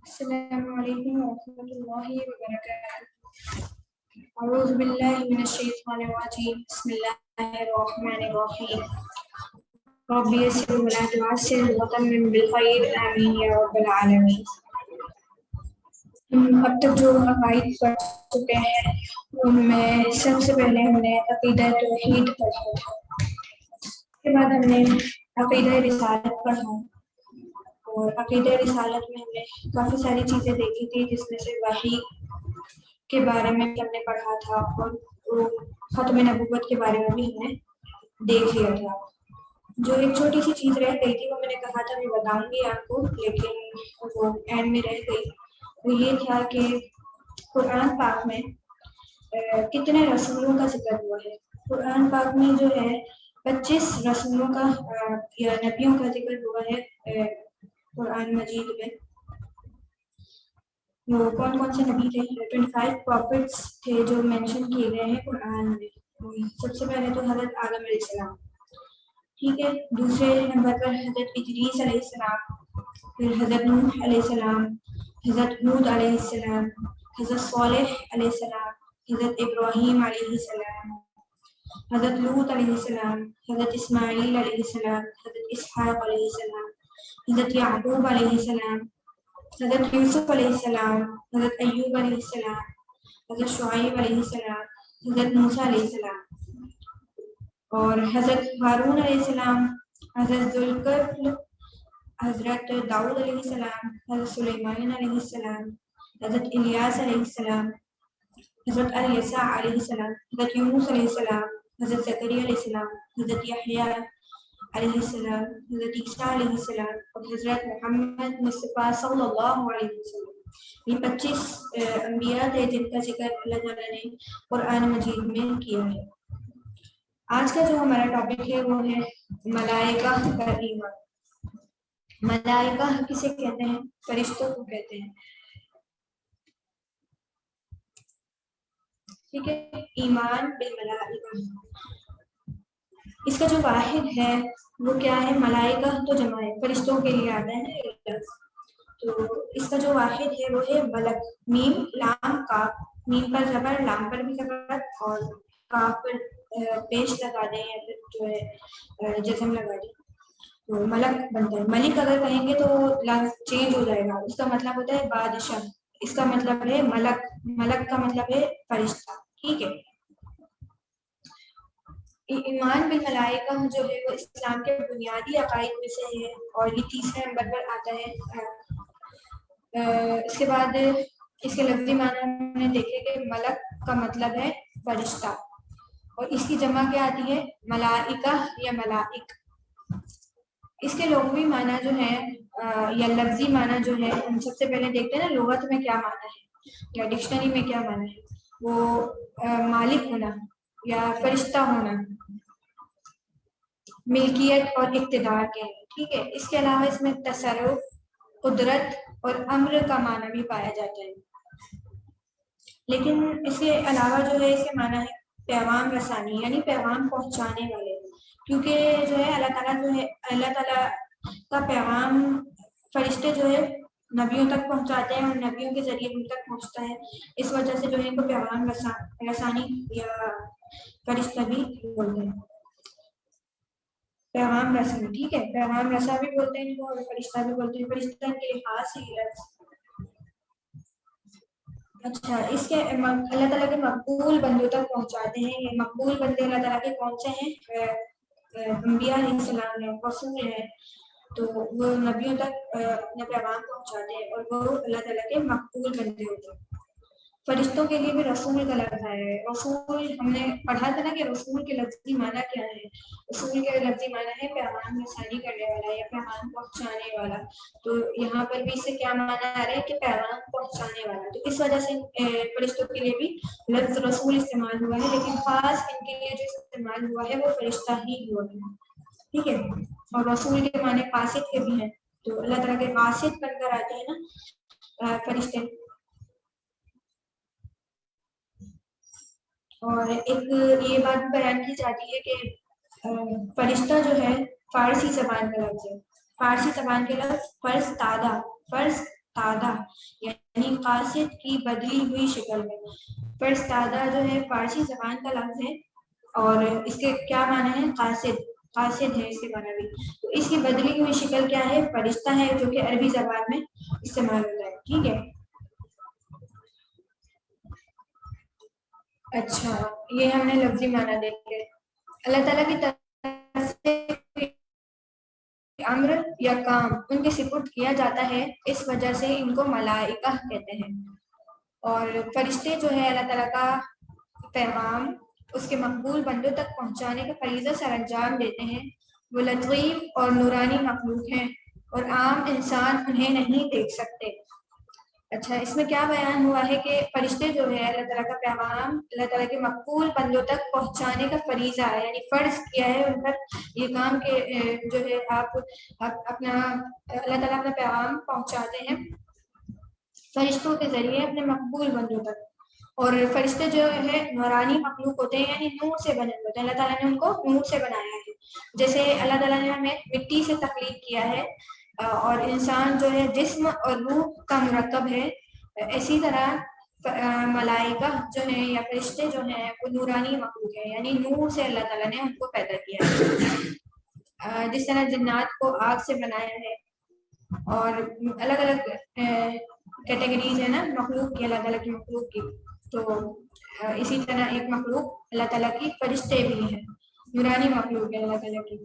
السلام علیکم ورحمۃ اللہ وبرکاتہ۔ اعوذ باللہ من الشیطان الرجیم، بسم اللہ الرحمن الرحیم۔ رب یسر ولا تعسر وتمم بالخیر، آمین یا رب العالمین۔ اب تک جو عقائد پڑھ چکے ہیں ان میں سب سے پہلے ہم نے عقیدہ توحید پڑھا تھا، اس کے بعد ہم نے عقیدہ رسالت پڑھا، اور عقیدہ رسالت میں ہم نے کافی ساری چیزیں دیکھی تھی، جس میں سے وحی کے بارے میں ہم نے پڑھا تھا، اور ختم نبوت کے بارے میں بھی ہم نے دیکھ لیا تھا۔ جو ایک چھوٹی سی چیز رہ گئی تھی وہ میں نے کہا تھا میں بتاؤں گی آپ کو، لیکن وہ اینڈ میں رہ گئی، وہ یہ تھا کہ قرآن پاک میں کتنے رسولوں کا ذکر ہوا ہے۔ قرآن پاک میں جو ہے 25 رسولوں کا یا نبیوں کا ذکر ہوا ہے قرآن مجید میں۔ وہ کون کون سے نبی تھے؟ 25 پروفٹس تھے جو مینشن کیے گئے ہیں قرآن میں۔ سب سے پہلے تو حضرت آدم علیہ السلام، ٹھیک ہے، دوسرے نمبر پر حضرت ادریس علیہ السلام، پھر حضرت نوح علیہ السلام، حضرت ہود علیہ السلام، حضرت صالح علیہ السلام، حضرت ابراہیم علیہ السلام، حضرت لوط علیہ السلام، حضرت اسماعیل علیہ السلام، حضرت اسحاق علیہ السلام، حضرت یعقوب علیہ السلام، حضرت یوسف علیہ السلام، حضرت ایوب علیہ السلام، حضرت شعیب علیہ السلام، حضرت موسیٰ علیہ السلام، اور حضرت ہارون علیہ السلام، حضرت ذوالکفل، حضرت داؤد علیہ السلام، حضرت سلیمان علیہ السلام، حضرت الیاس علیہ السلام، حضرت عیسیٰ علیہ السلام، حضرت یونس علیہ السلام، حضرت زکریا علیہ السلام، حضرت یحییٰ علیہ السلام، حضرت عیسیٰ علیہ السلام، اور حضرت محمد مصطفیٰ صلی اللہ علیہ وسلم۔ یہ 25 انبیاء تھے جن کا ذکر اللہ تعالیٰ نے قرآن مجید میں کیا ہے۔ آج کا جو ہمارا ٹاپک ہے وہ ہے ملائکہ کا ایمان۔ ملائکہ کسے کہتے ہیں؟ فرشتوں کو کہتے ہیں، ٹھیک ہے۔ ایمان بالملائکہ، اس کا جو واحد ہے وہ کیا ہے؟ ملائکہ تو جمع ہے، فرشتوں کے لیے آتا ہے نا یہ لفظ، تو اس کا جو واحد ہے وہ ہے ملک۔ میم لام کاف، میم پر زبر، لام پر بھی زبر، اور کاف پر پیش لگا دیں یا پھر جو ہے جزم لگا دیں تو ملک بنتا ہے۔ ملک اگر کہیں گے تو لفظ چینج ہو جائے گا، اس کا مطلب ہوتا ہے بادشاہ، اس کا مطلب ہے ملک، ملک کا مطلب ہے فرشتہ، ٹھیک ہے۔ ایمان بالملائکہ جو ہے وہ اسلام کے بنیادی عقائد میں سے ہے، اور یہ تیسرے نمبر پر آتا ہے۔ اس کے بعد اس کے لفظی معنی ہم نے دیکھے کہ ملک کا مطلب ہے فرشتہ، اور اس کی جمع کیا آتی ہے؟ ملائکہ یا ملائک۔ اس کے لغوی معنی جو ہے یا لفظی معنی جو ہے، ہم سب سے پہلے دیکھتے ہیں نا لغت میں کیا معنی ہے یا ڈکشنری میں کیا معنی ہے۔ وہ مالک ہونا یا فرشتہ ہونا، ملکیت اور اقتدار کے، ٹھیک ہے۔ اس کے علاوہ اس میں تصرف، قدرت اور امر کا معنی بھی پایا جاتا ہے، لیکن اس کے علاوہ جو ہے اس کے معنی ہے پیغام رسانی، یعنی پیغام پہنچانے والے، کیونکہ جو ہے اللہ تعالیٰ جو ہے اللہ تعالیٰ کا پیغام فرشتے جو ہے نبیوں تک پہنچاتے ہیں، اور نبیوں کے ذریعے ان تک پہنچتا ہے، اس وجہ سے جو ہے ان کو پیغام رسانی یا فرشتہ بھی بولتے ہیں، پیغام رسانی، ٹھیک ہے۔ پیغام رسا بھی بولتے ہیں ان کو، اور فرشتہ بھی بولتے ہیں، فرشتہ کے لحاظ سے یہ لفظ۔ اچھا، اس کے اللہ تعالیٰ کے مقبول بندوں تک پہنچاتے ہیں۔ یہ مقبول بندے اللہ تعالیٰ کے کون سے ہیں؟ انبیاء علیہ السلام ہیں، رسول ہیں، تو وہ نبیوں تک اپنا پیغام پہنچاتے ہیں، اور وہ اللہ تعالیٰ کے مقبول بندے ہوتے ہیں۔ فرشتوں کے لیے بھی رسول کا لفظ آیا ہے. رسول ہم نے پڑھا تھا نا کہ رسول کے لفظی معنی کیا ہے. رسول کے لفظی معنی ہے پیغام رسانی کرنے والا یا پیغام پہنچانے والا. تو یہاں پر بھی اس سے کیا معنی آ رہا ہے کہ پیغام پہنچانے والا. تو اس وجہ سے فرشتوں کے لیے بھی لفظ رسول استعمال ہوا ہے, لیکن خاص ان کے لیے جو استعمال ہوا ہے وہ فرشتہ ہی ہوا ہے. ٹھیک ہے. اور رسول کے معنی قاصد کے بھی ہیں, تو اللہ تعالیٰ کے قاصد بن کر آتے ہیں نا فرشتے. اور ایک یہ بات بیان کی جاتی ہے کہ فرشتہ جو ہے فارسی زبان کا لفظ ہے. فارسی زبان کے لفظ فرستادہ یعنی قاصد کی بدلی ہوئی شکل ہے. فرستادہ جو ہے فارسی زبان کا لفظ ہے اور اس کے کیا معنی ہے قاصد ہے اس کے معنی بھی. تو اس کی بدلی ہوئی شکل کیا ہے فرشتہ ہے, جو کہ عربی زبان میں استعمال ہوتا ہے. ٹھیک ہے. اچھا, یہ ہم نے لفظی معنی دیکھے. اللہ تعالیٰ کی طرف سے امر یا کام ان کے سپرد کیا جاتا ہے, اس وجہ سے ان کو ملائکہ کہتے ہیں. اور فرشتے جو ہے اللہ تعالیٰ کا پیغام اس کے مقبول بندوں تک پہنچانے کا فریضہ سر انجام دیتے ہیں. وہ لطیف اور نورانی مخلوق ہیں اور عام انسان انہیں نہیں دیکھ سکتے. اچھا, اس میں کیا بیان ہوا ہے کہ فرشتے جو ہے اللہ تعالیٰ کا پیغام اللہ تعالیٰ کے مقبول بندوں تک پہنچانے کا فریضہ ہے, یعنی فرض کیا ہے ان پر یہ کام کہ جو ہے آپ اپنا اللہ تعالیٰ اپنا پیغام پہنچاتے ہیں فرشتوں کے ذریعے اپنے مقبول بندوں تک. اور فرشتے جو ہے نورانی مخلوق ہوتے ہیں, یعنی نور سے بنے ہوتے ہیں. اللہ تعالیٰ نے ان کو نور سے بنایا ہے. جیسے اللہ تعالیٰ نے ہمیں مٹی سے تخلیق کیا ہے اور انسان جو ہے جسم اور روح کا مرکب ہے, اسی طرح ملائکہ جو ہیں یا فرشتے جو ہیں وہ نورانی مخلوق ہیں, یعنی نور سے اللہ تعالیٰ نے ان کو پیدا کیا ہے. جس طرح جنات کو آگ سے بنایا ہے اور الگ الگ کیٹیگریز ہے نا مخلوق کی, اللہ تعالیٰ کی مخلوق کی. تو اسی طرح ایک مخلوق اللہ تعالیٰ کی فرشتے بھی ہیں, نورانی مخلوق ہے اللہ تعالیٰ کی.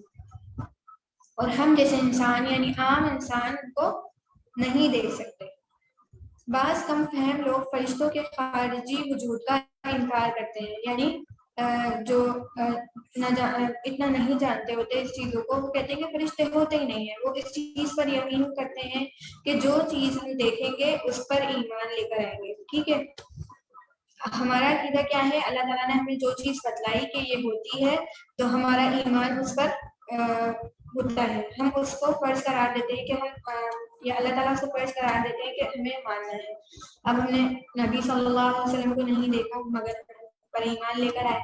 اور ہم جیسے انسان یعنی عام انسان ان کو نہیں دیکھ سکتے. بعض کم فہم لوگ فرشتوں کے خارجی وجود کا انکار کرتے ہیں, یعنی جو اتنا نہیں جانتے ہوتے اس چیزوں کو, وہ کہتے ہیں کہ فرشتے ہوتے ہی نہیں ہیں. وہ اس چیز پر یقین کرتے ہیں کہ جو چیز ہم دیکھیں گے اس پر ایمان لے کر آئیں گے. ٹھیک ہے. ہمارا عقیدہ کیا ہے, اللہ تعالیٰ نے ہمیں جو چیز بتلائی کہ یہ ہوتی ہے تو ہمارا ایمان اس پر ہوتا ہے. ہم اس کو فرض قرار دیتے ہیں کہ ہم یا اللہ تعالیٰ کو فرض قرار دیتے ہیں کہ ہمیں ماننا ہے. اب ہم نے نبی صلی اللہ علیہ وسلم کو نہیں دیکھا مگر پر ایمان لے کر آئے.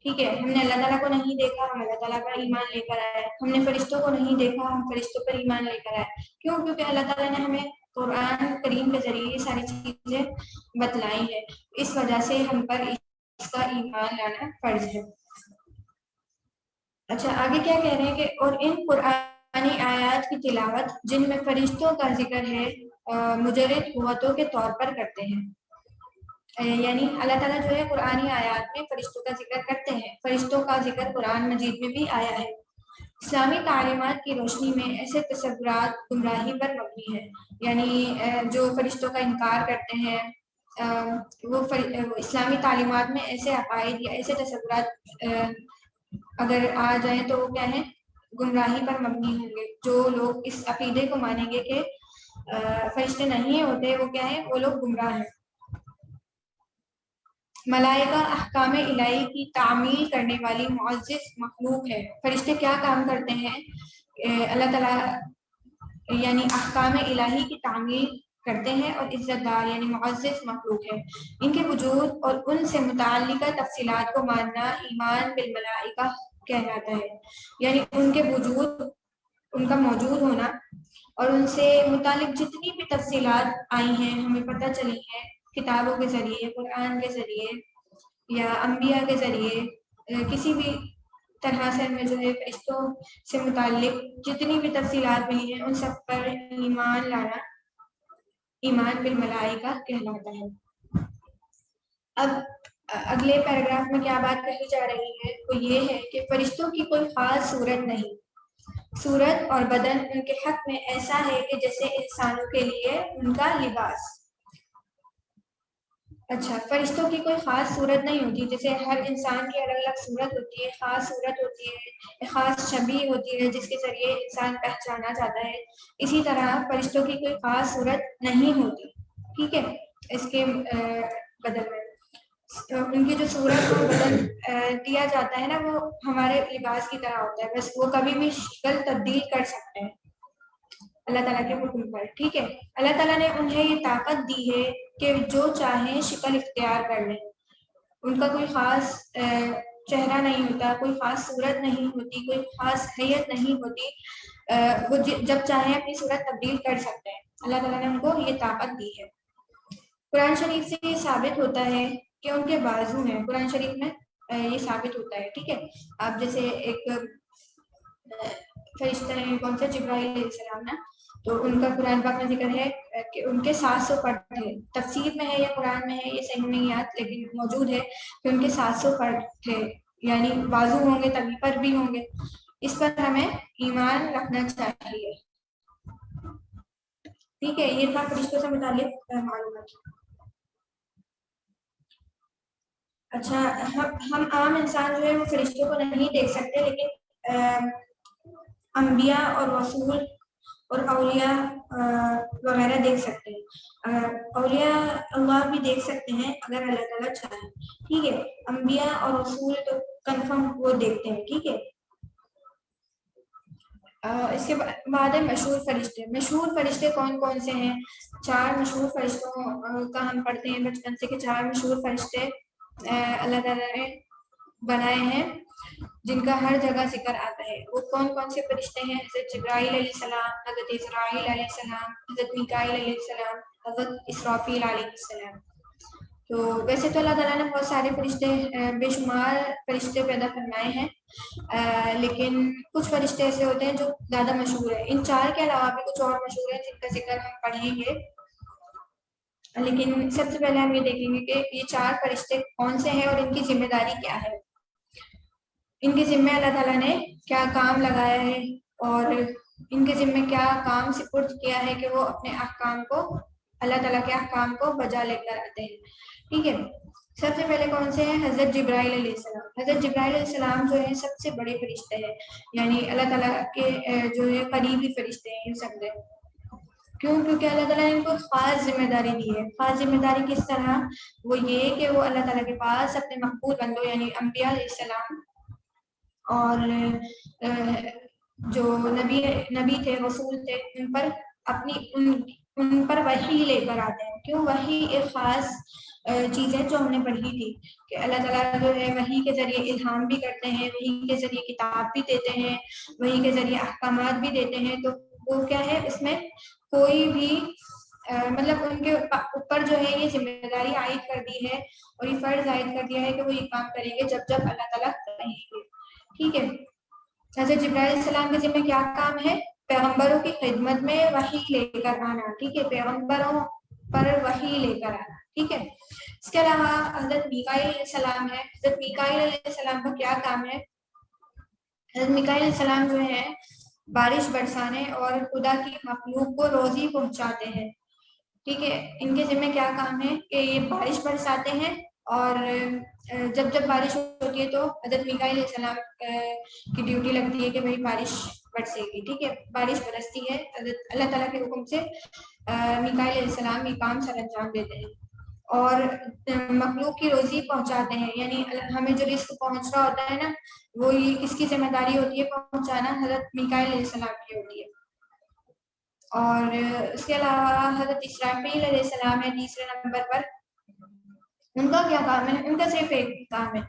ٹھیک ہے. ہم نے اللہ تعالیٰ کو نہیں دیکھا, ہم اللہ تعالیٰ پر ایمان لے کر آئے. ہم نے فرشتوں کو نہیں دیکھا, ہم فرشتوں پر ایمان لے کر آئے. کیوں؟ کیونکہ اللہ تعالیٰ نے ہمیں قرآن کریم کے ذریعے یہ ساری چیزیں بتلائی ہے, اس وجہ سے ہم پر اس کا ایمان لانا فرض ہے. اچھا, آگے کیا کہہ رہے ہیں کہ اور ان قرآنی آیات کی تلاوت جن میں فرشتوں کا ذکر ہے مجرد قوتوں کے طور پر کرتے ہیں. یعنی اللہ تعالیٰ جو ہے قرآنی آیات میں فرشتوں کا ذکر کرتے ہیں. فرشتوں کا ذکر قرآن مجید میں بھی آیا ہے. اسلامی تعلیمات کی روشنی میں ایسے تصورات گمراہی پر مبنی ہیں, یعنی جو فرشتوں کا انکار کرتے ہیں وہ اسلامی تعلیمات میں ایسے عقائد یا ایسے تصورات اگر آ جائیں تو وہ کیا ہے, گمراہی پر مبنی ہوں گے. جو لوگ اس عقیدے کو مانیں گے کہ فرشتے نہیں ہوتے, وہ کیا ہے, وہ لوگ گمراہ ہیں. ملائکہ احکام الہی کی تعمیل کرنے والی معزز مخلوق ہے. فرشتے کیا کام کرتے ہیں, اللہ تعالیٰ یعنی احکام الہی کی تعمیل کرتے ہیں اور عزت دار یعنی معزز مخلوق ہے. ان کے وجود اور ان سے متعلقہ تفصیلات کو ماننا ایمان بالملائکہ کہلاتا ہے. یعنی ان کے وجود, ان کا موجود ہونا اور ان سے متعلق جتنی بھی تفصیلات آئی ہیں ہمیں پتہ چلی ہیں کتابوں کے ذریعے, قرآن کے ذریعے یا انبیاء کے ذریعے, کسی بھی طرح سے ہمیں جو ہے فرشتوں سے متعلق جتنی بھی تفصیلات ملی ہیں ان سب پر ایمان لانا ایمان بالملائکہ کہلاتا ہے. اب اگلے پیراگراف میں کیا بات کہی جا رہی ہے وہ یہ ہے کہ فرشتوں کی کوئی خاص صورت نہیں. صورت اور بدن ان کے حق میں ایسا ہے کہ جیسے انسانوں کے لیے ان کا لباس. اچھا، فرشتوں کی کوئی خاص صورت نہیں ہوتی، جیسے ہر انسان کی الگ الگ صورت ہوتی ہے، خاص صورت ہوتی ہے، خاص شبیہ ہوتی ہے جس کے ذریعے انسان پہچانا جاتا ہے، اسی طرح فرشتوں کی کوئی خاص صورت نہیں ہوتی، ٹھیک ہے، اس کے بدل میں ان کی جو صورت کو بدل دیا جاتا ہے نا، وہ ہمارے لباس کی طرح ہوتا ہے، بس وہ کبھی بھی شکل تبدیل کر سکتے ہیں اللہ تعالیٰ کے حکم پر، ٹھیک ہے۔ اللہ تعالیٰ نے انہیں یہ طاقت دی ہے کہ جو چاہیں شکل اختیار کر لیں، ان کا کوئی خاص چہرہ نہیں ہوتا، کوئی خاص صورت نہیں ہوتی، کوئی خاص حیت نہیں ہوتی، وہ جب چاہیں اپنی صورت تبدیل کر سکتے ہیں، اللہ تعالیٰ نے ان کو یہ طاقت دی ہے۔ قرآن شریف سے یہ ثابت ہوتا ہے کہ ان کے بازو ہیں، قرآن شریف میں یہ ثابت ہوتا ہے، ٹھیک ہے۔ آپ جیسے ایک فرشتہ ہیں، کون سا، جبرائیل علیہ السلام نا، تو ان کا قرآن پاک میں ذکر ہے کہ ان کے 700 پر تھے، تفسیر میں ہے یا قرآن میں ہے یہ صحیح نہیں یاد، لیکن موجود ہے کہ ان کے 700 پر تھے، یعنی بازو ہوں گے تبھی پر بھی ہوں گے، اس پر ہمیں ایمان رکھنا چاہیے، ٹھیک ہے۔ یہ تھا فرشتوں سے متعلق معلومات۔ اچھا، ہم عام انسان جو ہے وہ فرشتوں کو نہیں دیکھ سکتے، لیکن انبیاء اور رسول اور اولیاء وغیرہ دیکھ سکتے ہیں، اولیاء اللہ بھی دیکھ سکتے ہیں اگر اللہ تعالیٰ چاہیں، ٹھیک ہے۔ انبیاء اور رسول تو کنفرم وہ دیکھتے ہیں، ٹھیک ہے۔ اس کے بعد ہے مشہور فرشتے۔ مشہور فرشتے کون کون سے ہیں؟ 4 مشہور فرشتوں کا ہم پڑھتے ہیں بچپن سے کہ 4 مشہور فرشتے اللہ تعالیٰ نے بنائے ہیں جن کا ہر جگہ ذکر آتا ہے۔ وہ کون کون سے فرشتے ہیں؟ حضرت جبرائیل علیہ السلام، حضرت اسرائیل علیہ السلام، حضرت میکائیل علیہ السلام، حضرت اسرافیل علیہ السلام۔ تو ویسے تو اللہ تعالیٰ نے بہت سارے فرشتے، بے شمار فرشتے پیدا فرمائے ہیں، لیکن کچھ فرشتے ایسے ہوتے ہیں جو زیادہ مشہور ہیں۔ ان 4 کے علاوہ بھی کچھ اور مشہور ہیں جن کا ذکر ہم پڑھیں گے، لیکن سب سے پہلے ہم یہ دیکھیں گے کہ یہ 4 فرشتے کون سے ہیں اور ان کی ذمہ داری کیا ہے، ان کے ذمہ اللہ تعالیٰ نے کیا کام لگایا ہے اور ان کے ذمہ کیا کام سپرد کیا ہے کہ وہ اپنے احکام کو، اللہ تعالیٰ کے احکام کو بجا لے کر آتے ہیں، ٹھیک ہے۔ سب سے پہلے کون سے ہیں؟ حضرت جبرائیل علیہ السلام۔ حضرت جبرائیل علیہ السلام جو ہے سب سے بڑے فرشتے ہیں، یعنی اللہ تعالیٰ کے جو ہے قریبی فرشتے ہیں، سب سے کیوں؟ کیونکہ اللہ تعالیٰ نے ان کو خاص ذمہ داری دی ہے۔ خاص ذمہ داری کس طرح؟ وہ یہ کہ وہ اللہ تعالیٰ کے پاس اپنے مقبول بندوں یعنی انبیاء علیہ السلام اور جو نبی تھے، رسول تھے، ان پر ان پر وحی لے کر آتے ہیں۔ کیوں؟ وحی ایک خاص چیز ہے جو ہم نے پڑھی تھی کہ اللہ تعالیٰ جو ہے وحی کے ذریعے الہام بھی کرتے ہیں، وحی کے ذریعے کتاب بھی دیتے ہیں، وحی کے ذریعے احکامات بھی دیتے ہیں، تو وہ کیا ہے، اس میں کوئی بھی مطلب ان کے اوپر جو ہے یہ ذمہ داری عائد کر دی ہے اور یہ فرض عائد کر دیا ہے کہ وہ یہ کام کریں گے جب جب اللہ تعالیٰ کہیں گے، ٹھیک ہے۔ حضرت جبرائیل علیہ السلام کے ذمہ کیا کام ہے؟ پیغمبروں کی خدمت میں وحی لے کر آنا، ٹھیک ہے، پیغمبروں پر وحی لے کر آنا، ٹھیک ہے۔ اس کے علاوہ حضرت میکائیل علیہ السلام ہے۔ حضرت میکائیل علیہ السلام کا کیا کام ہے؟ حضرت میکائیل علیہ السلام جو ہے بارش برسانے اور خدا کی مخلوق کو روزی پہنچاتے ہیں، ٹھیک ہے۔ ان کے ذمہ کیا کام ہے کہ یہ بارش برساتے ہیں اور جب جب بارش ہوتی ہے تو حضرت میکائیل علیہ السلام کی ڈیوٹی لگتی ہے کہ بھائی بارش برسے گی، ٹھیک ہے، بارش برستی ہے، حضرت اللہ تعالیٰ کے حکم سے میکائیل علیہ السلام یہ کام سر انجام دیتے ہیں اور مخلوق کی روزی پہنچاتے ہیں، یعنی ہمیں جو رزق پہنچ رہا ہوتا ہے نا، وہ یہ کس کی ذمہ داری ہوتی ہے پہنچانا؟ حضرت میکائیل علیہ السلام کی ہوتی ہے۔ اور اس کے علاوہ حضرت اسرافیل علیہ السلام ہے تیسرے نمبر پر۔ ان کا کیا کام ہے؟ ان کا صرف ایک کام ہے،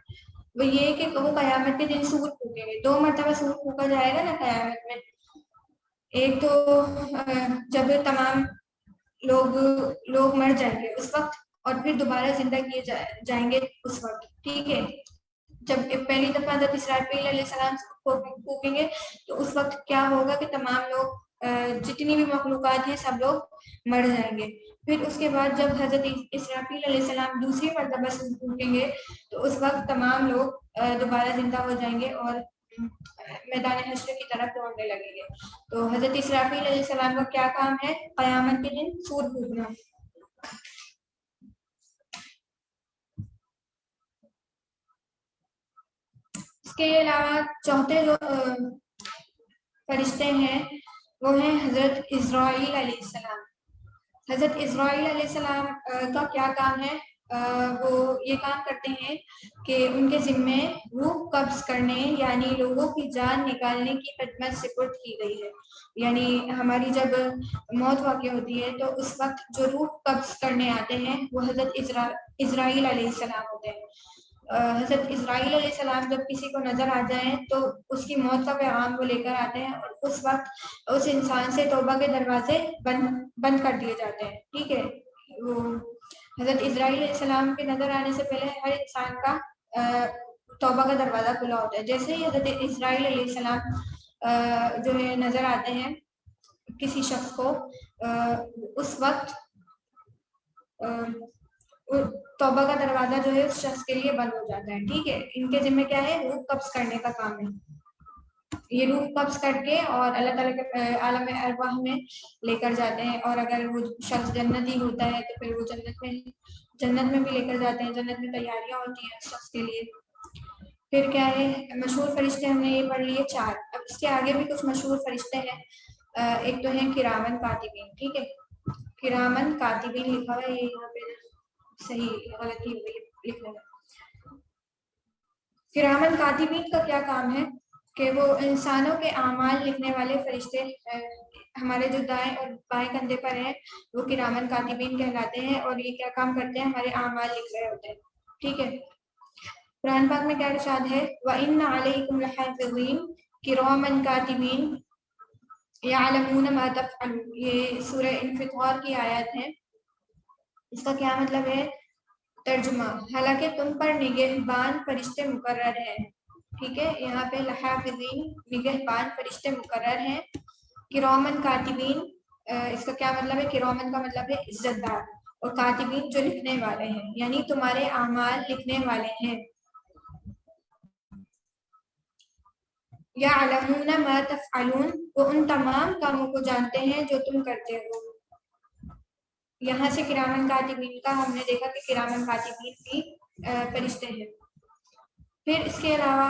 وہ یہ کہ وہ قیامت کے دن سور پھونکیں گے، 2 مرتبہ سور پھونکا جائے گا نا قیامت میں، ایک تو جب تمام لوگ مر جائیں گے اس وقت، اور پھر دوبارہ زندہ کیے جائیں گے اس وقت، ٹھیک ہے۔ جب پہلی دفعہ حضرت اسرافیل علیہ السلام پھونکیں گے تو اس وقت کیا ہوگا کہ تمام لوگ، جتنی بھی مخلوقات ہیں سب لوگ مر جائیں گے۔ پھر اس کے بعد جب حضرت اسرافیل علیہ السلام دوسری مرتبہ پھونکیں گے تو اس وقت تمام لوگ دوبارہ زندہ ہو جائیں گے اور میدان حشر کی طرف دوڑنے لگیں گے۔ تو حضرت اسرافیل علیہ السلام کا کیا کام ہے؟ قیامت کے دن سور پھونکنا۔ کے علاوہ چوتھے جو فرشتے ہیں وہ ہیں حضرت اسرائیل علیہ السلام۔ حضرت اسرائیل علیہ السلام کا کیا کام ہے؟ وہ یہ کام کرتے ہیں کہ ان کے ذمے روح قبض کرنے یعنی لوگوں کی جان نکالنے کی خدمت سپرد کی گئی ہے۔ یعنی ہماری جب موت واقع ہوتی ہے تو اس وقت جو روح قبض کرنے آتے ہیں وہ حضرت اسرائیل علیہ السلام ہوتے ہیں۔ حضرت اسرائیل علیہ السلام جب کسی کو نظر آ جائیں تو اس کی موت کا پیغام وہ لے کر آتے ہیں اور اس وقت اس انسان سے توبہ کے دروازے بند کر دیے جاتے ہیں۔ ٹھیک ہے، وہ حضرت اسرائیل علیہ السلام کے نظر آنے سے پہلے ہر انسان کا توبہ کا دروازہ کھلا ہوتا ہے۔ جیسے ہی حضرت اسرائیل علیہ السلام جو ہے نظر آتے ہیں کسی شخص کو، اس وقت توبہ کا دروازہ جو ہے اس شخص کے لیے بند ہو جاتا ہے۔ ٹھیک ہے، ان کے ذمہ کیا ہے؟ روح قبض کرنے کا کام ہے۔ یہ روح قبض کر کے اور اللہ تعالیٰ کے عالم ارواح میں لے کر جاتے ہیں، اور اگر وہ شخص جنتی ہوتا ہے تو پھر وہ جنت میں بھی لے کر جاتے ہیں۔ جنت میں تیاریاں ہوتی ہیں اس شخص کے لیے۔ پھر کیا ہے؟ مشہور فرشتے ہم نے یہ پڑھ لیے 4۔ اب اس کے آگے بھی کچھ مشہور فرشتے ہیں۔ ایک تو ہیں کرامن کاتبین۔ ٹھیک ہے، کرامن کاتبین لکھا ہوا ہے، یہ یہاں پہ صحیح غلطی لکھنا ہے۔ کرامن کاتبین کا کیا کام ہے کہ وہ انسانوں کے اعمال لکھنے والے فرشتے ہمارے جو دائیں اور بائیں کندھے پر ہیں وہ کرامن کاتبین کہلاتے ہیں، اور یہ کیا کام کرتے ہیں؟ ہمارے اعمال لکھ رہے ہوتے ہیں۔ ٹھیک ہے، قرآن پاک میں کیا ارشاد ہے؟ وَإِنَّ عَلَيْكُمْ لَحَافِظِينَ كِرَامًا كَاتِبِينَ يَعْلَمُونَ مَا تَفْعَلُونَ۔ یہ سورہ انفطار کی آیت ہے۔ اس کا کیا مطلب ہے؟ ترجمہ: حالانکہ تم پر نگہبان فرشتے مقرر ہیں۔ ٹھیک ہے، یہاں پہ لحافظین نگہبان فرشتے مقرر ہیں۔ کرامن کاتبین، اس کا کیا مطلب ہے؟ کرامن کا مطلب ہے عزت دار، اور کاتبین جو لکھنے والے ہیں، یعنی تمہارے اعمال لکھنے والے ہیں۔ یعلمون ما تفعلون، وہ ان تمام کاموں کو جانتے ہیں جو تم کرتے ہو۔ یہاں سے کرامن کاتبین کا ہم نے دیکھا کہ کرامن کاتبین بھی فرشتے ہیں۔ پھر اس کے علاوہ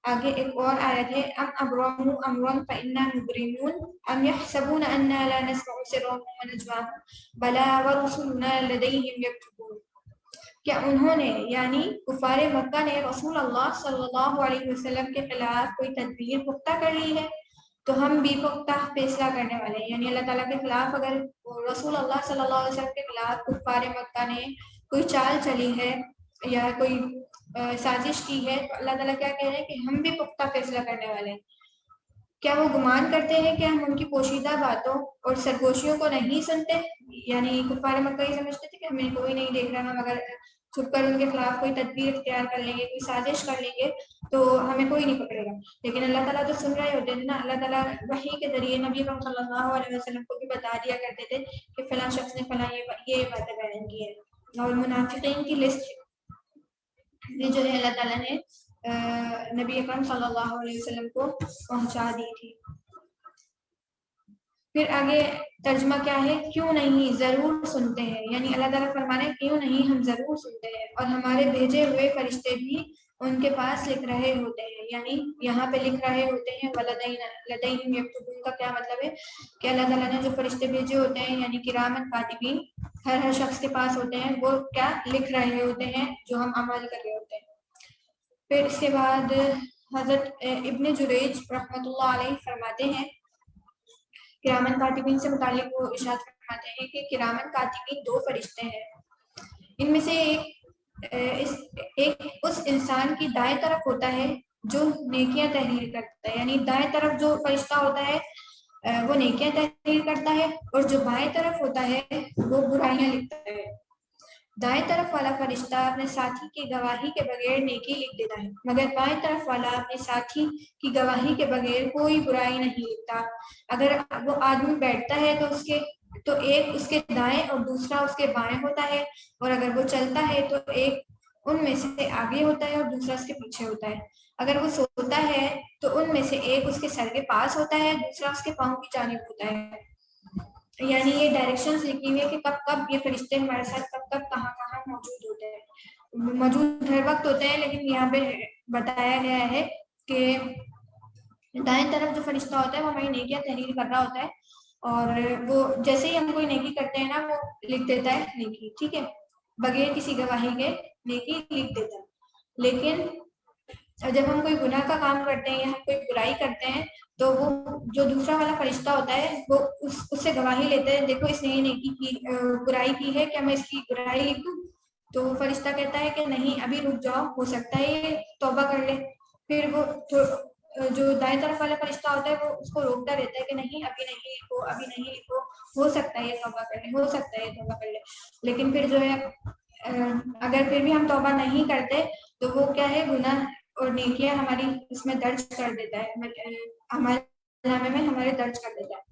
آگے ایک اور آیت ہے، ام ابرموا امرا فانا مبرمون ام يحسبون انا لا نسمع سرهم ونجواهم بلى ورسلنا لديهم يكتبون۔ کیا انہوں نے یعنی کفار مکہ نے رسول اللہ صلی اللہ علیہ وسلم کے خلاف کوئی تدبیر پختہ کر لی ہے؟ تو ہم بھی پختہ فیصلہ کرنے والے ہیں۔ یعنی اللہ تعالیٰ کے خلاف اگر رسول اللہ صلی اللہ علیہ وسلم کے خلاف کفار مکہ نے کوئی چال چلی ہے یا کوئی سازش کی ہے تو اللہ تعالیٰ کیا کہہ رہے ہیں کہ ہم بھی پختہ فیصلہ کرنے والے ہیں۔ کیا وہ گمان کرتے ہیں کہ ہم ان کی پوشیدہ باتوں اور سرگوشیوں کو نہیں سنتے؟ یعنی کفار مکہ یہ سمجھتے تھے کہ ہمیں کوئی نہیں دیکھ رہا، ہم اگر چھپ کر ان کے خلاف کوئی تدبیر اختیار کر لیں گے، کوئی سازش کر لیں گے تو ہمیں کوئی نہیں پکڑے گا۔ لیکن اللہ تعالیٰ تو سن رہے ہوتے تھے نا، اللہ تعالیٰ وحی کے ذریعے نبی اکرم صلی اللہ علیہ وسلم کو بھی بتا دیا کرتے تھے کہ فلاں شخص نے فلاں یہ باتیں بیان کی ہے۔ اور منافقین کی لسٹ یہ جو ہے اللہ تعالیٰ نے نبی اکرم صلی اللہ علیہ وسلم کو پہنچا دی تھی۔ پھر آگے ترجمہ کیا ہے؟ کیوں نہیں، ضرور سنتے ہیں۔ یعنی اللہ تعالیٰ فرمانے کیوں نہیں، ہم ضرور سنتے ہیں، اور ہمارے بھیجے ہوئے فرشتے بھی ان کے پاس لکھ رہے ہوتے ہیں۔ یعنی یہاں پہ لکھ رہے ہوتے ہیں، لدیہم یکتبون کا کیا مطلب ہے کہ اللہ تعالیٰ نے جو فرشتے بھیجے ہوتے ہیں یعنی کرامن کاتبین ہر شخص کے پاس ہوتے ہیں، وہ کیا لکھ رہے ہوتے ہیں جو ہم عمل کر رہے ہوتے ہیں۔ پھر اس کے بعد حضرت ابن جریج رحمۃ اللہ علیہ فرماتے ہیں، کرامن کاتبین سے متعلق وہ ارشاد فرماتے ہیں کہ کرامن کاتبین 2 فرشتے ہیں۔ ان میں سے ایک اس انسان کی دائیں طرف ہوتا ہے جو نیکیاں تحریر کرتا ہے، یعنی دائیں طرف جو فرشتہ ہوتا ہے وہ نیکیاں تحریر کرتا ہے، اور جو بائیں طرف ہوتا ہے وہ برائیاں لکھتا ہے۔ دائیں طرف والا فرشتہ اپنے ساتھی کی گواہی کے بغیر نیکی لکھ دیتا ہے، مگر بائیں طرف والا اپنے ساتھی کی گواہی کے بغیر کوئی برائی نہیں لکھتا۔ اگر وہ آدمی بیٹھتا ہے تو ایک اس کے دائیں اور دوسرا اس کے بائیں ہوتا ہے، اور اگر وہ چلتا ہے تو ایک ان میں سے آگے ہوتا ہے اور دوسرا اس کے پیچھے ہوتا ہے۔ اگر وہ سوتا ہے تو ان میں سے ایک اس کے سر کے پاس ہوتا ہے، دوسرا اس کے پاؤں کی جانب ہوتا ہے۔ یعنی یہ ڈائریکشنز لکھی ہوئی ہے کہ کب کب یہ فرشتے ہمارے ساتھ کب کب کہاں کہاں موجود ہوتے ہیں۔ موجود ہر وقت ہوتے ہیں، لیکن یہاں پہ بتایا گیا ہے کہ دائیں طرف جو فرشتہ ہوتا ہے وہ ہماری نیکیاں تحریر کر رہا ہوتا ہے، اور وہ جیسے ہی ہم کوئی نیکی کرتے ہیں نا وہ لکھ دیتا ہے نیکی، ٹھیک ہے، بغیر کسی گواہی کے نیکی لکھ دیتا ہے۔ لیکن جب ہم کوئی گناہ کا کام کرتے ہیں یا ہم کوئی برائی کرتے ہیں تو وہ جو دوسرا والا فرشتہ ہوتا ہے وہ اس سے گواہی لیتا ہے، دیکھو اس نے یہ نیکی کی برائی کی ہے، کیا میں اس کی برائی لکھ دوں؟ تو وہ فرشتہ کہتا ہے کہ نہیں، ابھی رک جاؤ، ہو سکتا ہے یہ توبہ کر لے۔ پھر وہ جو دائیں طرف والا فرشتہ ہوتا ہے وہ اس کو روکتا رہتا ہے کہ نہیں، ابھی نہیں لکھو، ابھی نہیں لکھو، ہو سکتا ہے یہ توبہ کر لے، ہو سکتا ہے یہ توبہ کر لے۔ لیکن پھر جو ہے اگر پھر بھی ہم توبہ نہیں کرتے تو وہ کیا ہے، گناہ اور نیکیاں ہماری اس میں درج کر دیتا ہے، ہمارے نامے میں ہمارے درج کر دیتا ہے۔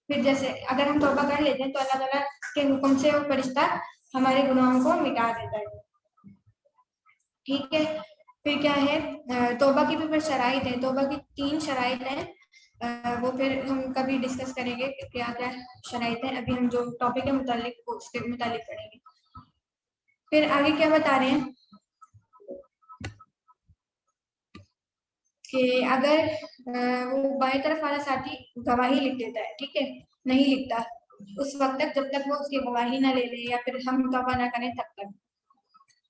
پھر جیسے اگر ہم توبہ کر لیتے ہیں تو اللہ تعالیٰ کے حکم سے وہ فرشتہ ہمارے گناہوں کو مٹا دیتا ہے، ٹھیک ہے۔ پھر کیا ہے، توبہ کی بھی پھر شرائط ہے، توبہ کی 3 شرائط ہیں، وہ پھر ہم کبھی ڈسکس کریں گے کہ کیا کیا شرائط ہیں، ابھی ہم جو ٹاپک کے متعلق اس کے متعلق پڑھیں گے۔ پھر آگے کیا بتا رہے ہیں کہ اگر وہ بائیں طرف والا ساتھی گواہی لکھ دیتا ہے، ٹھیک ہے، نہیں لکھتا اس وقت تک جب تک وہ اس کی گواہی نہ لے لے یا پھر ہم توبہ نہ کریں تب تک۔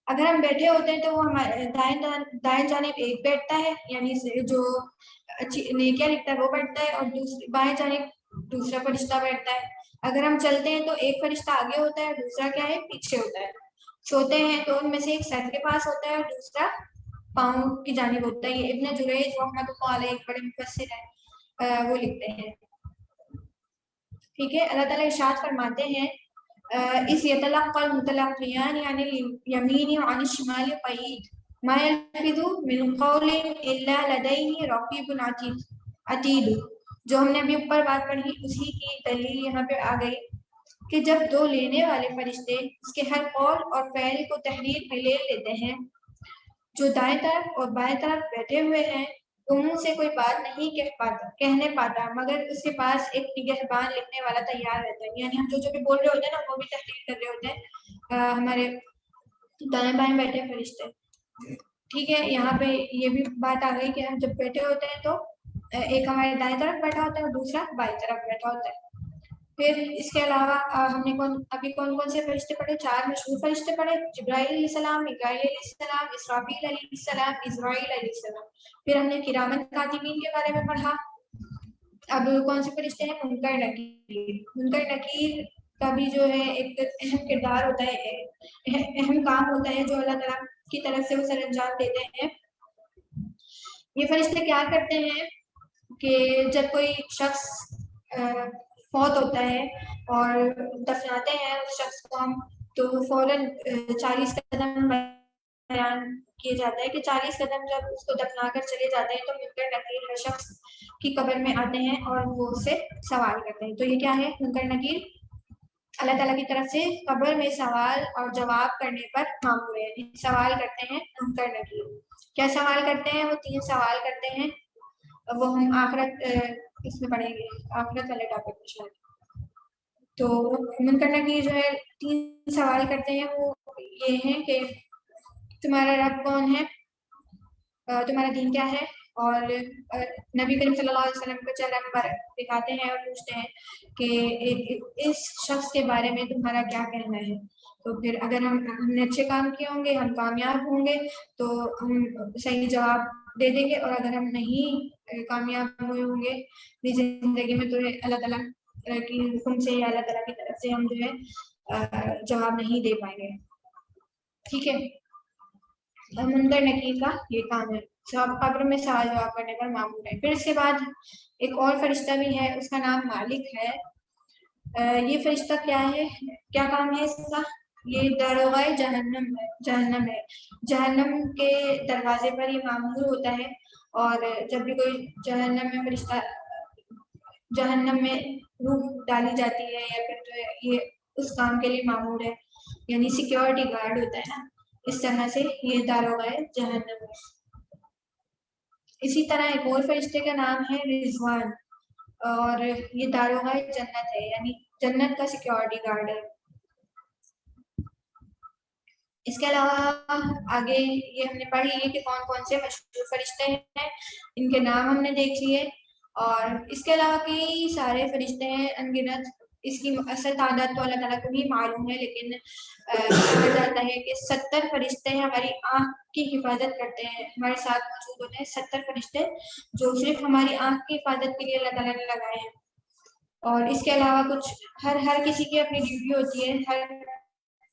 اگر ہم بیٹھے ہوتے ہیں تو وہ ہمارے دائیں جانب ایک بیٹھتا ہے، یعنی جو اچھی نیکیاں لکھتا ہے وہ بیٹھتا ہے، اور بائیں جانب دوسرا فرشتہ بیٹھتا ہے۔ اگر ہم چلتے ہیں تو ایک فرشتہ آگے ہوتا ہے اور دوسرا کیا ہے، پیچھے ہوتا ہے۔ سوتے ہیں تو ان میں سے ایک سر کے پاس ہوتا ہے اور دوسرا پاؤں کی جانب ہوتا ہے۔ یہ ابن جریج رحمۃ اللہ علیہ ایک بڑے مفسر ہیں، وہ لکھتے ہیں، ٹھیک ہے۔ اللہ تعالیٰ ارشاد فرماتے ہیں اس یتلقى المتلقیان عن الیمین وعن الشمال قعید ما یلفظ من قول الا لدیہ رقیب عتید۔ جو ہم نے ابھی اوپر بات پڑھی اسی کی دلیل یہاں پہ آ گئی کہ جب 2 لینے والے فرشتے اس کے ہر قول اور فعل کو تحریر میں لے لیتے ہیں، جو دائیں طرف اور بائیں طرف بیٹھے ہوئے ہیں وہ منہ سے کوئی بات نہیں کہنے پاتا مگر اس کے پاس ایک نگہبان لکھنے والا تیار رہتا ہے، یعنی ہم جو بھی بول رہے ہوتے ہیں نا وہ بھی تحریر کر رہے ہوتے ہیں ہمارے دائیں بائیں بیٹھے فرشتے، ٹھیک ہے۔ یہاں پہ یہ بھی بات آ گئی کہ ہم جب بیٹھے ہوتے ہیں تو ایک ہمارے دائیں طرف بیٹھا ہوتا ہے اور دوسرا بائیں طرف بیٹھا ہوتا ہے۔ پھر اس کے علاوہ ہم نے ابھی کون سے فرشتے پڑھے، 4 مشہور فرشتے پڑھے، جبرائیل علیہ السلام، میکائیل علیہ السلام، اسرافیل علیہ السلام، اسرائیل علیہ السلام۔ پھر ہم نے کرامن کاتبین کے بارے میں پڑھا۔ اب کون سے فرشتے ہیں، منکر نکیر۔ منکر نکیر کا بھی جو ہے ایک اہم کردار ہوتا ہے، اہم کام ہوتا ہے جو اللہ تعالیٰ کی طرف سے وہ سر انجام دیتے ہیں۔ یہ فرشتے کیا کرتے ہیں کہ جب کوئی شخص فوت ہوتا ہے اور دفناتے ہیں اس شخص کو ہم، تو فوراً 40 قدم بیان کیا جاتا ہے کہ 40 قدم جب اس کو دفنا کر چلے جاتے ہیں تو منکر نکیر ہر شخص کی قبر میں آتے ہیں اور وہ اس سے سوال کرتے ہیں۔ تو یہ کیا ہے، منکر نکیر اللہ تعالیٰ کی طرف سے قبر میں سوال اور جواب کرنے پر معمور ہے، سوال کرتے ہیں منکر نکیر۔ کیا سوال کرتے ہیں، وہ 3 سوال کرتے ہیں، وہ ہم آخرت اس میں پڑھیں گے، آخرت والے ٹاپک میں شاید۔ تو منکر نکیر جو ہے 3 سوال کرتے ہیں، وہ یہ ہیں کہ تمہارا رب کون ہے، تمہارا دین کیا ہے، اور نبی کریم صلی اللہ علیہ وسلم کو چہرہ مبارک دکھاتے ہیں اور پوچھتے ہیں کہ اس شخص کے بارے میں تمہارا کیا کہنا ہے۔ تو پھر اگر ہم نے اچھے کام کیے ہوں گے، ہم کامیاب ہوں گے تو ہم صحیح جواب دے دیں گے، اور اگر ہم نہیں کامیاب ہوئے ہوں گے اپنی زندگی میں تو اللہ تعالیٰ کی حکم سے یا اللہ تعالیٰ کی طرف سے ہم جو ہے جواب نہیں دے پائیں گے، ٹھیک ہے۔ منکر نکیر کا یہ کام ہے، قبر میں سوال جواب کرنے پر معمور ہے۔ پھر اس کے بعد ایک اور فرشتہ بھی ہے، اس کا نام مالک ہے۔ یہ فرشتہ کیا ہے، کیا کام ہے اس کا، یہ داروغہ جہنم ہے، جہنم کے دروازے پر یہ معمور ہوتا ہے، اور جب بھی کوئی جہنم میں فرشتہ جہنم میں روح ڈالی جاتی ہے یا پھر جو ہے یہ اس کام کے لیے معمور ہے، یعنی سیکیورٹی گارڈ ہوتا ہے نا، اس طرح سے یہ داروغہ جہنم ہے۔ اسی طرح ایک اور فرشتے کا نام ہے رضوان، اور یہ داروغہ جنت ہے، یعنی جنت کا سیکیورٹی گارڈ ہے۔ اس کے علاوہ آگے یہ ہم نے پڑھ لیے کہ کون کون سے مشہور فرشتے ہیں، ان کے نام ہم نے دیکھ لیے، اور اس کے علاوہ کئی سارے فرشتے ہیں ان گنت. اس کی اصل تعداد تو اللہ تعالیٰ کو بھی معلوم ہے، لیکن کہا جاتا ہے کہ 70 فرشتے ہماری آنکھ کی حفاظت کرتے ہیں، ہمارے ساتھ موجود ہوتے ہیں 70 فرشتے جو صرف ہماری آنکھ کی حفاظت کے لیے اللہ تعالیٰ نے لگائے ہیں. اور اس کے علاوہ کچھ ہر کسی کی اپنی ڈیوٹی ہوتی ہے، ہر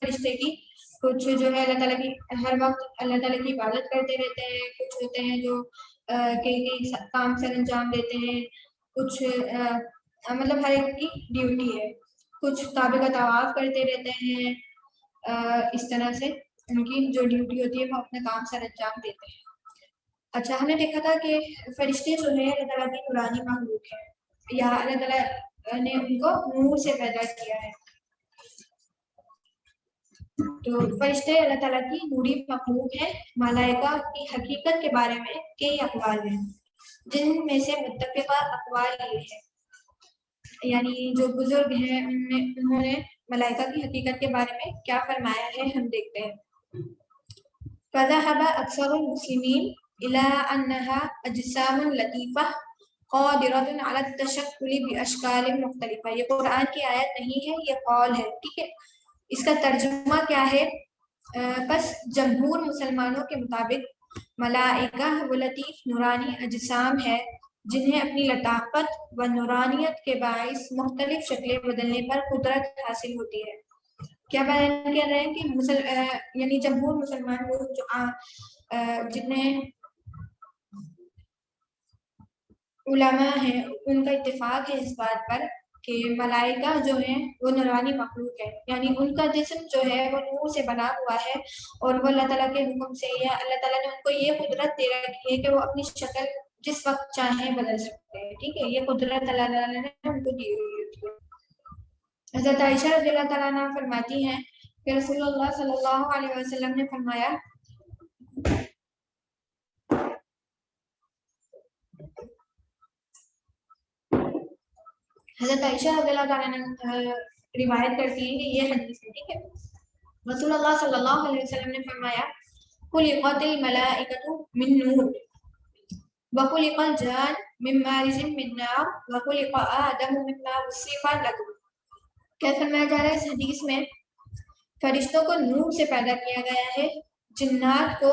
فرشتے کی. کچھ جو ہے اللہ تعالیٰ کی ہر وقت اللہ تعالیٰ کی عبادت کرتے رہتے ہیں، کچھ ہوتے ہیں جو کئی کام سر انجام دیتے ہیں، کچھ مطلب ہر ایک کی ڈیوٹی ہے. کچھ کعبے کا طواف کرتے رہتے ہیں، اس طرح سے ان کی جو ڈیوٹی ہوتی ہے وہ اپنا کام سر انجام دیتے ہیں. اچھا، ہم نے دیکھا تھا کہ فرشتے جو ہے اللہ تعالیٰ کی نورانی مخلوق ہے، یا اللہ تعالیٰ نے ان کو نور سے پیدا کیا ہے. تو فرشتے اللہ تعالیٰ کی نوری مخلوق ہے. ملائکہ کی حقیقت کے بارے میں کئی اقوال ہیں، جن میں سے متفقہ اقوال یہ ہے، یعنی جو بزرگ ہیں انہوں نے ملائکہ کی حقیقت کے بارے میں کیا فرمایا ہے ہم دیکھتے ہیں. فذهب اکثر المسلمین الى انها اجسام لطیفہ قادرۃ علی التشکل باشکال مختلفہ. یہ قرآن کی آیت نہیں ہے، یہ قول ہے، ٹھیک ہے. اس کا ترجمہ کیا ہے؟ بس جمہور مسلمانوں کے مطابق ملائکہ وہ لطیف نورانی اجسام ہے جنہیں اپنی لطافت و نورانیت کے باعث مختلف شکلیں بدلنے پر قدرت حاصل ہوتی ہے. کیا بیان کر رہے ہیں کہ یعنی جمہور مسلمان لوگ جو جتنے علماء ہیں ان کا اتفاق ہے اس بات پر کہ ملائکہ جو ہیں وہ نورانی مخلوق ہے، یعنی ان کا جسم جو ہے وہ نور سے بنا ہوا ہے، اور وہ اللہ تعالیٰ کے حکم سے یا اللہ تعالیٰ نے ان کو یہ قدرت دے رکھی ہے کہ وہ اپنی شکل جس وقت چاہیں بدل سکتے ہیں. ٹھیک ہے، یہ قدرت اللہ تعالیٰ نے ان کو دی ہوئی ہوتی ہے. حضرت عائشہ رضی اللہ تعالیٰ عنہ فرماتی ہیں کہ رسول اللہ صلی اللہ علیہ وسلم نے فرمایا حضرت عائشہ رضی اللہ تعالیٰ عنہ روایت کرتی ہیں کہ یہ حدیث ہے، ٹھیک ہے. رسول اللہ صلی اللہ علیہ وسلم نے فرمایا خلقت الملائکۃ من نور وخلق الجان من مارج من نار وخلق آدم مما وصف لكم. کیا فرمایا جا رہا ہے اس حدیث میں؟ فرشتوں کو نور سے پیدا کیا گیا ہے، جنات کو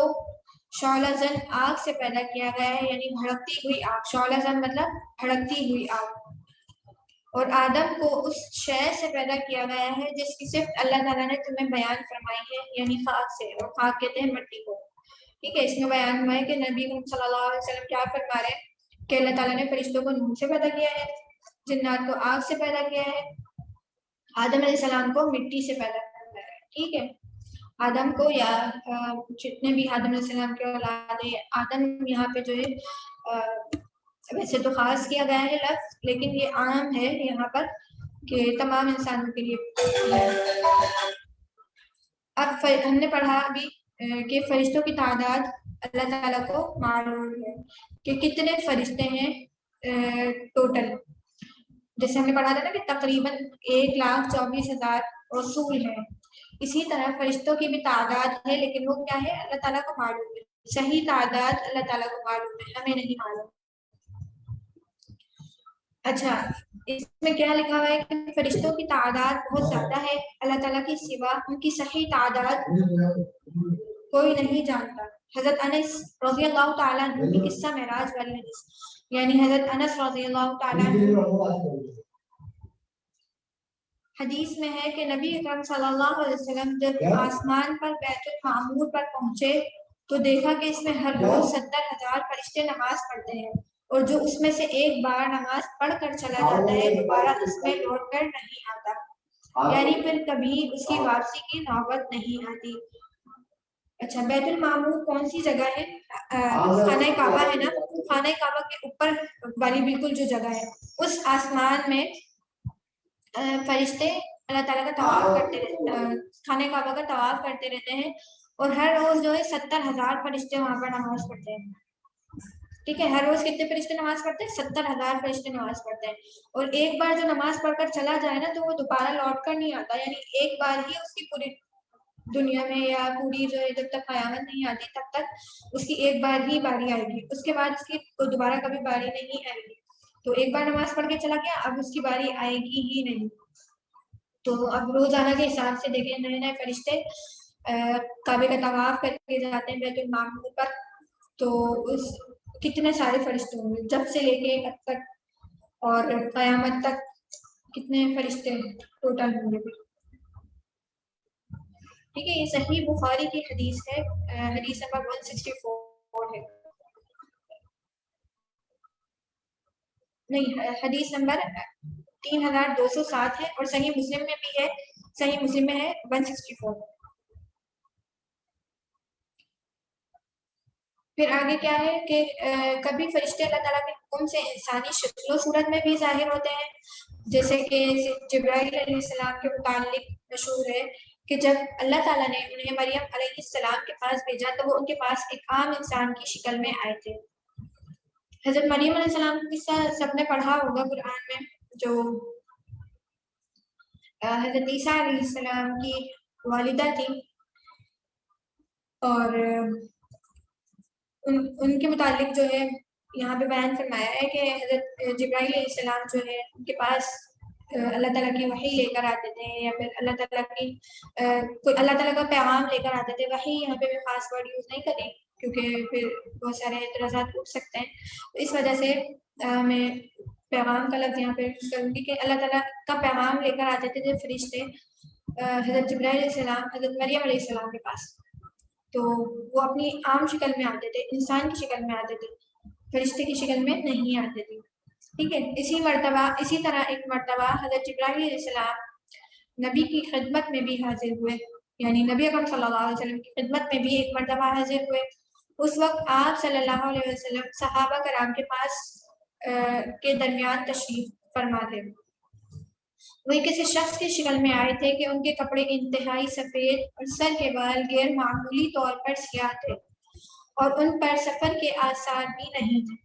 شعلہ زن آگ سے پیدا کیا گیا ہے، یعنی بھڑکتی ہوئی آگ. شعلہ زن مطلب بھڑکتی ہوئی آگ. اور آدم کو اس شے سے پیدا کیا گیا ہے جس کی صرف اللہ تعالیٰ نے تمہیں بیان فرمائی ہے، یعنی خاک سے، اور خاک کہتے ہیں مٹی کو. ٹھیک ہے، اس میں بیان ہوا ہے کہ نبی صلی اللہ علیہ وسلم کیا فرما رہے ہیں کہ اللہ تعالیٰ نے فرشتوں کو نور سے پیدا کیا ہے، جنات کو آگ سے پیدا کیا ہے، آدم علیہ السلام کو مٹی سے پیدا کیا ہے. ٹھیک ہے، آدم کو یا جتنے بھی آدم علیہ السلام کے اولاد ہیں، آدم یہاں پہ جو ہے ویسے تو خاص کیا گیا ہے لفظ، لیکن یہ عام ہے یہاں پر کہ تمام انسانوں کے لیے. اب ہم نے پڑھا ابھی کہ فرشتوں کی تعداد اللہ تعالیٰ کو معلوم ہے کہ کتنے فرشتے ہیں ٹوٹل. جیسے ہم نے پڑھا تھا نا کہ تقریباً 1,24,000 رسول ہیں، اسی طرح فرشتوں کی بھی تعداد ہے، لیکن وہ کیا ہے اللہ تعالیٰ کو معلوم ہے. صحیح تعداد اللہ تعالیٰ کو معلوم ہے، ہمیں نہیں معلوم. اچھا، اس میں کیا لکھا ہوا ہے کہ فرشتوں کی تعداد بہت زیادہ ہے، اللہ تعالیٰ کے سوا ان کی صحیح تعداد کوئی نہیں جانتا. حضرت انس رضی اللہ تعالیٰ عنہ کی قصہ معراج والی حدیث، یعنی حضرت انس رضی اللہ تعالیٰ عنہ حدیث میں ہے کہ نبی اکرم صلی اللہ علیہ وسلم جب آسمان پر بیت المعمور پر پہنچے تو دیکھا کہ اس میں ہر روز 70,000 فرشتے نماز پڑھتے ہیں، اور جو اس میں سے ایک بار نماز پڑھ کر چلا جاتا ہے دوبارہ اس میں لوٹ کر نہیں آتا، یعنی پھر کبھی اس کی واپسی کی نوبت نہیں آتی. اچھا، بیت المعمور کون سی جگہ ہے؟ خانہ کعبہ ہے نا، خانہ کعبہ کے اوپر والی بالکل جو جگہ ہے اس آسمان میں فرشتے اللہ تعالیٰ کا طواف کرتے رہتے ہیں، خانہ کعبہ کا طواف کرتے رہتے ہیں، اور ہر روز جو ہے 70,000 فرشتے وہاں پر نماز پڑھتے ہیں. ٹھیک ہے، ہر روز کتنے فرشتے نماز پڑھتے ہیں؟ 70,000 فرشتے نماز پڑھتے ہیں. اور ایک بار جو نماز پڑھ کر چلا جائے نا تو وہ دوبارہ لوٹ کر نہیں آتا، یعنی ایک بار ہی اس کی پوری دنیا میں یا پوری جو ہے جب تک قیامت نہیں آتی تب تک اس کی ایک بار ہی باری آئے گی، اس کے بعد اس کی دوبارہ کبھی باری نہیں آئے گی. تو ایک بار نماز پڑھ کے چلا گیا، اب اس کی باری آئے گی ہی نہیں. تو اب روزانہ کے حساب سے دیکھیں نئے نئے فرشتے کعبے کا طواف کر کے جاتے ہیں بیت المعمور پر. تو اس کتنے سارے فرشتے ہوں گے جب سے لے کے اب تک اور قیامت تک کتنے فرشتے ٹوٹل ہوں گے. ٹھیک ہے، یہ صحیح بخاری کی حدیث ہے، حدیث نمبر 164 ہے. نہیں، حدیث نمبر 3207 ہے اور صحیح مسلم میں بھی ہے، صحیح مسلم میں ہے 164. پھر آگے کیا ہے کہ کبھی فرشتے اللہ تعالیٰ کے حکم سے انسانی شکل و صورت میں بھی ظاہر ہوتے ہیں، جیسے کہ جبرائیل علیہ السلام کے متعلق مشہور ہے کہ جب اللہ تعالیٰ نے انہیں مریم علیہ السلام کے پاس بھیجا تو وہ ان کے پاس ایک عام انسان کی شکل میں آئے تھے. حضرت مریم علیہ السلام کا قصہ سب نے پڑھا ہوگا قرآن میں، جو حضرت عیسیٰ علیہ السلام کی والدہ تھی، اور ان کے متعلق جو ہے یہاں پہ بیان فرمایا ہے کہ حضرت جبرائیل علیہ السلام جو ہے ان کے پاس اللہ تعالیٰ کی وحی لے کر آتے تھے، یا پھر اللہ تعالیٰ کی کوئی اللہ تعالیٰ کا پیغام لے کر آتے تھے. وحی یہاں پہ میں خاص ورڈ یوز نہیں کریں کیونکہ پھر بہت سارے اعتراضات اٹھ سکتے ہیں، اس وجہ سے میں پیغام کا لفظ یہاں پہ یوز کروں گی کہ اللہ تعالیٰ کا پیغام لے کر آتے تھے جو فرشتے حضرت جبرائیل علیہ السلام حضرت مریم علیہ السلام کے پاس. تو وہ اپنی عام شکل میں آتے تھے، انسان کی شکل میں آتے تھے، فرشتے کی شکل میں نہیں آتے تھے. ٹھیک ہے، اسی طرح ایک مرتبہ حضرت جبرائیل علیہ السلام نبی کی خدمت میں بھی حاضر ہوئے، یعنی نبی اکرم صلی اللہ علیہ وسلم کی خدمت میں بھی ایک مرتبہ حاضر ہوئے. اس وقت آپ صلی اللہ علیہ وسلم صحابہ کرام کے پاس کے درمیان تشریف فرما تھے. وہ کسی شخص کی شکل میں آئے تھے کہ ان کے کپڑے انتہائی سفید اور سر کے بال غیر معمولی طور پر سیاہ تھے اور ان پر سفر کے آثار بھی نہیں تھے.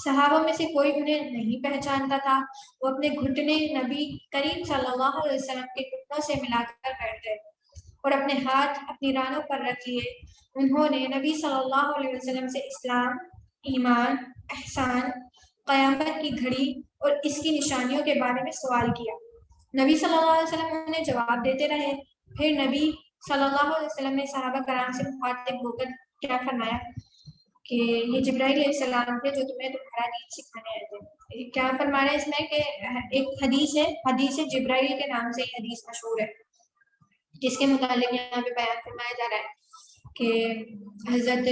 صحابہ میں سے کوئی انہیں نہیں پہچانتا تھا. وہ اپنے گھٹنے نبی کریم صلی اللہ علیہ وسلم کے گھٹنوں سے ملا کر بیٹھ گئے اور اپنے ہاتھ اپنی رانوں پر رکھ لیے. انہوں نے نبی صلی اللہ علیہ وسلم سے اسلام، ایمان، احسان، قیامت کی گھڑی اور اس کی نشانیوں کے بارے میں سوال کیا. نبی صلی اللہ علیہ وسلم انہیں جواب دیتے رہے. پھر نبی صلی اللہ علیہ وسلم نے صحابہ کرام سے مخاطب ہو کر کیا فرمایا کہ یہ جبرائیل علیہ السلام تھے جو تمہیں تمہارا دین سکھانے آئے تھے. کیا فرمایا اس میں کہ ایک حدیث ہے، حدیث جبرائیل کے نام سے حدیث مشہور ہے، جس کے متعلق یہاں پہ بیان فرمایا جا رہا ہے کہ حضرت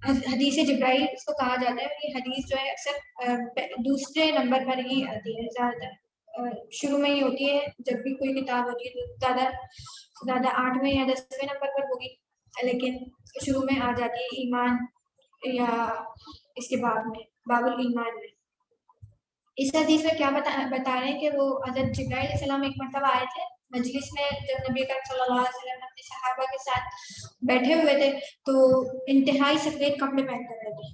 حدیث جبرائیل اس کو کہا جاتا ہے. یہ حدیث جو ہے اکثر دوسرے نمبر پر ہی آتی ہے، شروع میں ہی ہوتی ہے. جب بھی کوئی کتاب ہوتی ہے تو زیادہ 8ویں یا 10ویں نمبر پر ہوگی، لیکن شروع میں آ جاتی ہے ایمان یا اس کے بعد میں باب الایمان میں. اس حدیث میں کیا بتا رہے ہیں کہ وہ حضرت جبرائیل علیہ السلام ایک مرتبہ آئے تھے مجلس میں، جب نبی کریم صلی اللہ علیہ وسلم اپنے صحابہ کے ساتھ بیٹھے ہوئے تھے تو انتہائی سفید کپڑے پہن کر رہے تھے،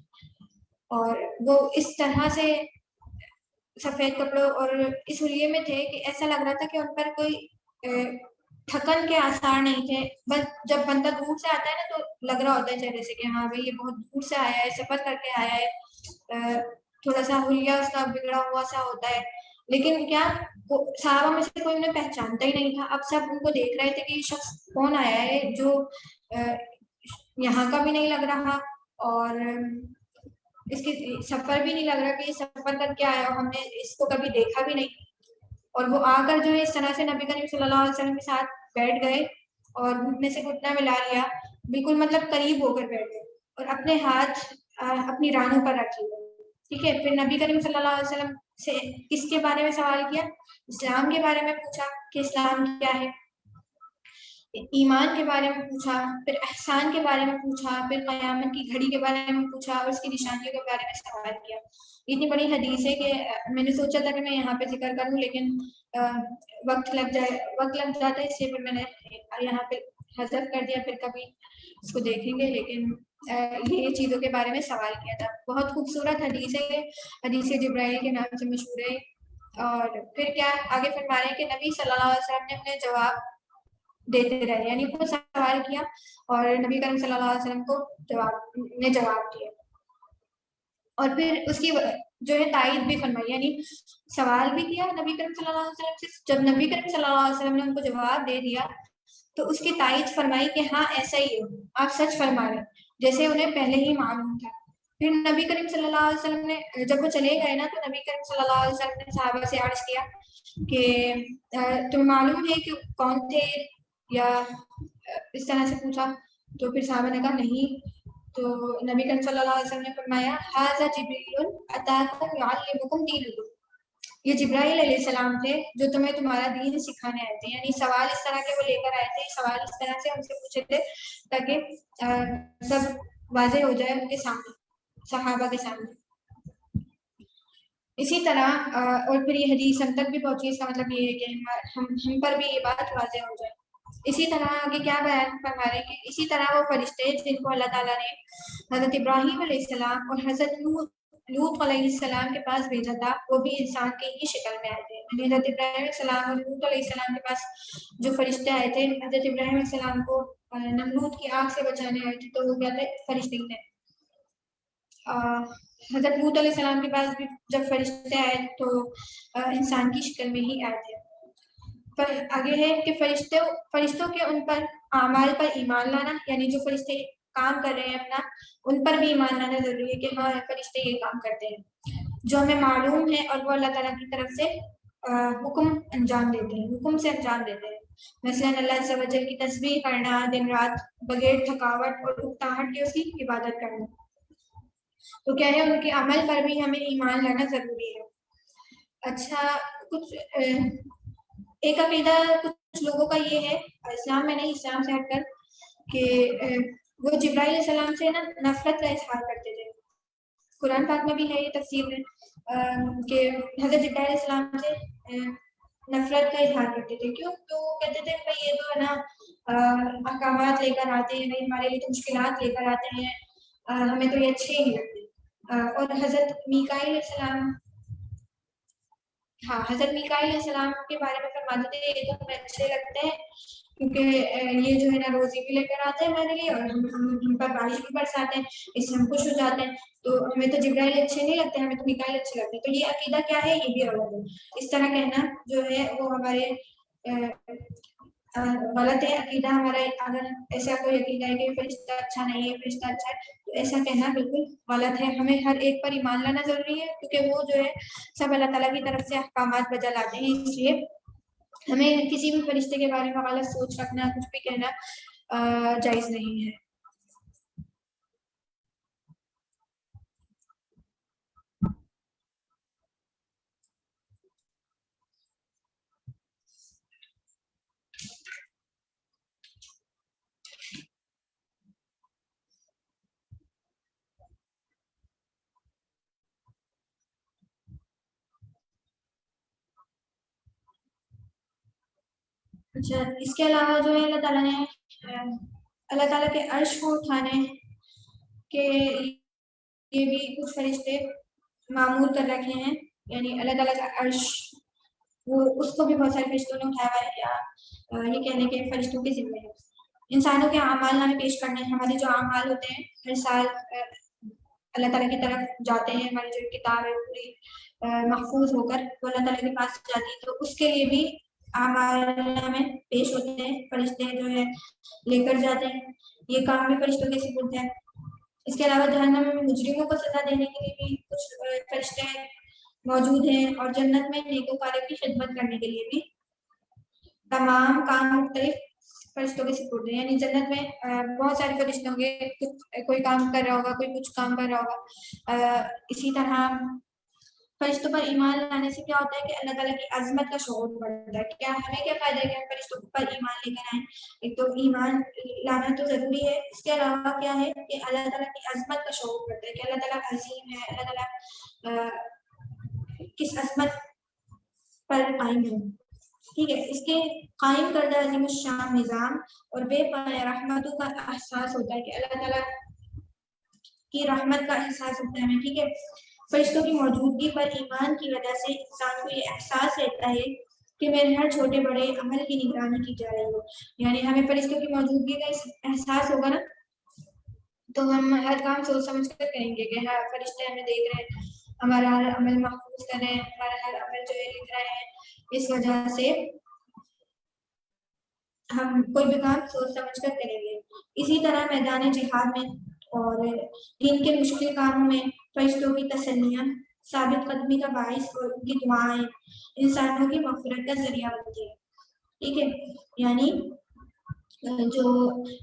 اور وہ اس طرح سے سفید کپڑوں اور اس حلیے میں تھے کہ ایسا لگ رہا تھا کہ ان پر کوئی تھکن کے آثار نہیں تھے. بس جب بندہ دور سے آتا ہے نا تو لگ رہا ہوتا ہے چہرے سے کہ ہاں بھائی یہ بہت دور سے آیا ہے، سفر کر کے آیا ہے، تھوڑا سا حلیہ اس کا بگڑا ہوا سا ہوتا ہے. لیکن کیا صحابہ میں سے کوئی انہیں پہچانتا ہی نہیں تھا. اب سب ان کو دیکھ رہے تھے کہ یہ شخص کون آیا ہے جو یہاں کا بھی نہیں لگ رہا اور اس کی سفر بھی نہیں لگ رہا کہ یہ سفر کر کے آیا، ہم نے اس کو کبھی دیکھا بھی نہیں. اور وہ آ کر جو ہے اس طرح سے نبی کریم صلی اللہ علیہ وسلم کے ساتھ بیٹھ گئے اور گھٹنے سے گھٹنا ملا لیا، بالکل مطلب قریب ہو کر بیٹھ گئے اور اپنے ہاتھ اپنی رانوں پر رکھ لیے. ٹھیک ہے، پھر نبی کریم صلی اللہ علیہ وسلم سے کس کے بارے میں سوال کیا؟ اسلام کے بارے میں پوچھا کہ اسلام کیا ہے، ایمان کے بارے میں پوچھا، پھر احسان کے بارے میں پوچھا، پھر قیامت کی گھڑی کے بارے میں پوچھا اور اس کی نشانیوں کے بارے میں سوال کیا. اتنی بڑی حدیث ہے کہ میں نے سوچا تھا کہ میں یہاں پہ ذکر کروں، لیکن وقت لگ جاتا ہے، اس لیے پھر میں نے یہاں پہ حذف کر دیا. پھر کبھی اس کو دیکھیں گے، لیکن یہ چیزوں کے بارے میں سوال کیا تھا. بہت خوبصورت حدیث ہے، حدیث جبرائیل کے نام سے مشہور ہے. اور پھر کیا آگے فرما رہے ہیں کہ نبی صلی اللہ علیہ وسلم نے انہیں جواب دیتے رہے، یعنی خود سوال کیا اور نبی کریم صلی اللہ علیہ وسلم کو جواب دیا، اور پھر اس کی جو ہے تائید بھی فرمائی، یعنی سوال بھی کیا نبی کریم صلی اللہ علیہ وسلم سے، جب نبی کریم صلی اللہ علیہ وسلم نے ان کو جواب دے دیا تو اس کی تائید فرمائی کہ ہاں ایسا ہی ہے، آپ سچ فرما رہے جیسے انہیں پہلے ہی معلوم تھا۔ پھر نبی کریم صلی اللہ علیہ وسلم نے جب وہ چلے گئے نا تو نبی کریم صلی اللہ علیہ وسلم نے صحابہ سے عرض کیا کہ تمہیں معلوم ہے کہ کون تھے، یا اس طرح سے پوچھا، تو پھر صحابہ نے کہا نہیں، تو نبی کریم صلی اللہ علیہ وسلم نے فرمایا ھذا جبریل اتاکم یعلمکم دینکم، یہ جبرائیل علیہ السلام تھے جو تمہیں تمہارا دین سکھانے آئے تھے، یعنی سوال اس طرح کے وہ لے کر آئے تھے، سوال اس طرح سے ان سے پوچھے تھے تاکہ سب واضح ہو جائے ان کے سامنے، صحابہ کے سامنے۔ اسی طرح اور پھر یہ حدیث ہم تک بھی پہنچی، اس کا مطلب یہ ہے کہ ہم پر بھی یہ بات واضح ہو جائے۔ اسی طرح آگے کیا بیان فرما رہے ہیں کہ اسی طرح وہ فرشتے جن کو اللہ تعالیٰ نے حضرت ابراہیم علیہ السلام اور حضرت لوط علیہ السلام کے پاس بھیجا تھا، وہ بھی انسان کی ہی شکل میں آئے تھے، حضرت ابراہیم علیہ السلام اور لوط علیہ السلام کے پاس جو فرشتے آئے تھے، حضرت ابراہیم علیہ السلام کو نمرود کی آگ سے بچانے آئے تھے تو وہ کیا تھے؟ فرشتے تھے۔ حضرت لوط علیہ السلام کے پاس بھی جب فرشتے آئے تو انسان کی شکل میں ہی آئے تھے۔ پر آگے ہے کہ فرشتوں کے ان پر اعمال پر ایمان لانا، یعنی جو فرشتے کام کر رہے ہیں اپنا، ان پر بھی ایمان لانا ضروری ہے کہ ہاں فرشتے یہ کام کرتے ہیں جو ہمیں معلوم ہے، اور وہ اللہ تعالیٰ کی طرف سے حکم انجام دیتے ہیں، حکم سے انجام دیتے ہیں۔ مثلا اللہ عز و جل کی تسبیح کرنا دن رات بغیر تھکاوٹ اور اکتاہٹ کے، اس کی عبادت کرنا، تو کیا ہے ان کے عمل پر بھی ہمیں ایمان لانا ضروری ہے۔ اچھا، کچھ ایک عقیدہ کچھ لوگوں کا یہ ہے اسلام میں نہیں، اسلام سے ہٹ کر، کہ وہ جبرائیل علیہ السلام سے نا نفرت کا اظہار کرتے تھے۔ قرآن پاک میں بھی ہے یہ تفسیر میں کہ حضرت جبرائیل علیہ السلام سے نفرت کا اظہار کرتے تھے۔ کیوں؟ تو وہ کہتے تھے بھائی یہ تو ہے نا احکامات لے کر آتے ہیں، بھائی ہمارے لیے تو مشکلات لے کر آتے ہیں، ہمیں تو یہ اچھے ہی نہیں لگتے۔ اور حضرت میکائیل علیہ السلام، ہاں حضرت میکائیل علیہ السلام کے بارے میں فرماتے تھے یہ تو ہمیں اچھے لگتے ہیں کیونکہ یہ جو ہے نا روزی بھی لے کر آتے ہیں ہمارے لیے، اور ہم پر بارش بھی برساتے ہیں، اس سے ہم خوش ہو جاتے ہیں، تو ہمیں تو جبرائیل اچھے نہیں لگتے، ہمیں تو میکائیل اچھے لگتے ہیں۔ تو یہ عقیدہ کیا ہے؟ یہ بھی غلط ہے، اس طرح کہنا جو ہے وہ ہمارے غلط ہے عقیدہ ہمارا۔ اگر ایسا کوئی عقیدہ ہے کہ فرشتہ اچھا نہیں ہے، فرشتہ اچھا ہے، تو ایسا کہنا بالکل غلط ہے۔ ہمیں ہر ایک پر ایمان لانا ضروری ہے کیونکہ وہ جو ہے سب اللہ تعالیٰ کی طرف سے احکامات بجا لاتے ہیں، اس لیے ہمیں کسی بھی فرشتے کے بارے میں غلط سوچ رکھنا، کچھ بھی کہنا جائز نہیں ہے۔ اچھا، اس کے علاوہ جو ہے اللہ تعالیٰ کے عرش کو اٹھانے کے یہ بھی کچھ فرشتے معمول کر رکھے ہیں، یعنی اللہ تعالیٰ کا عرش وہ اس کو بھی بہت سارے فرشتوں نے اٹھایا ہے، یا یہ کہنے کے فرشتوں کے ذمہ ہے۔ انسانوں کے اعمال نامے پیش کرنے، ہمارے جو اعمال ہوتے ہیں ہر سال اللہ تعالیٰ کی طرف جاتے ہیں، ہماری جو کتاب ہے پوری محفوظ ہو کر وہ اللہ تعالیٰ کے پاس جاتی ہے، تو اس کے لیے بھی اعمال میں پیش ہوتے ہیں، فرشتے جو ہے لے کر جاتے ہیں، یہ کام بھی فرشتوں کے سپرد ہے۔ اس کے علاوہ جہنم میں مجرموں کو سزا دینے کے لیے بھی کچھ فرشتے موجود ہیں، اور جنت میں نیکوکاروں کی خدمت کرنے کے لیے بھی تمام کام مختلف فرشتوں کے سپرد ہیں، یعنی جنت میں بہت سارے فرشتے ہوں گے، کوئی کام کر رہا ہوگا، کوئی کچھ کام کر رہا ہوگا۔ اسی طرح فرشتوں پر ایمان لانے سے کیا ہوتا ہے کہ اللہ تعالیٰ کی عظمت کا شعور بڑھتا ہے۔ کیا ہمیں کیا فائدہ ہے کہ ہم فرشتوں پر ایمان لے کر آئیں؟ ایک تو ایمان لانا تو ضروری ہے، اس کے علاوہ کیا ہے کہ اللہ تعالیٰ کی عظمت کا شعور بڑھتا ہے کہ اللہ تعالیٰ عظیم ہے، اللہ تعالیٰ کس عظمت پر قائم ہے۔ ٹھیک ہے، اس کے قائم کردہ عظیم الشان نظام اور بے پناہ رحمتوں کا احساس ہوتا ہے کہ اللہ تعالیٰ کی رحمت کا احساس ہوتا ہے ہمیں۔ ٹھیک ہے، فرشتوں کی موجودگی پر ایمان کی وجہ سے انسان کو یہ احساس رہتا ہے کہ میرے ہر چھوٹے بڑے عمل کی نگرانی کی جا رہی ہو. یعنی ہمیں فرشتوں کی موجودگی کا احساس ہوگا نا تو ہم ہر کام سوچ سمجھ کر کریں گے کہ ہاں فرشتے ہمیں دیکھ رہے ہیں, ہمارا ہر عمل محفوظ کر رہے ہیں, ہمارا ہر عمل جو ہے لکھ رہے ہیں. اس وجہ سے ہم کوئی بھی کام سوچ سمجھ کر کریں گے. اسی طرح میدان جہاد میں اور دین کے مشکل کاموں میں فرشتوں کی تسلیاں ثابت قدمی کا باعث اور ان کی دعائیں انسانوں کی مغفرت کا ذریعہ بنتی ہے. ٹھیک ہے, یعنی جو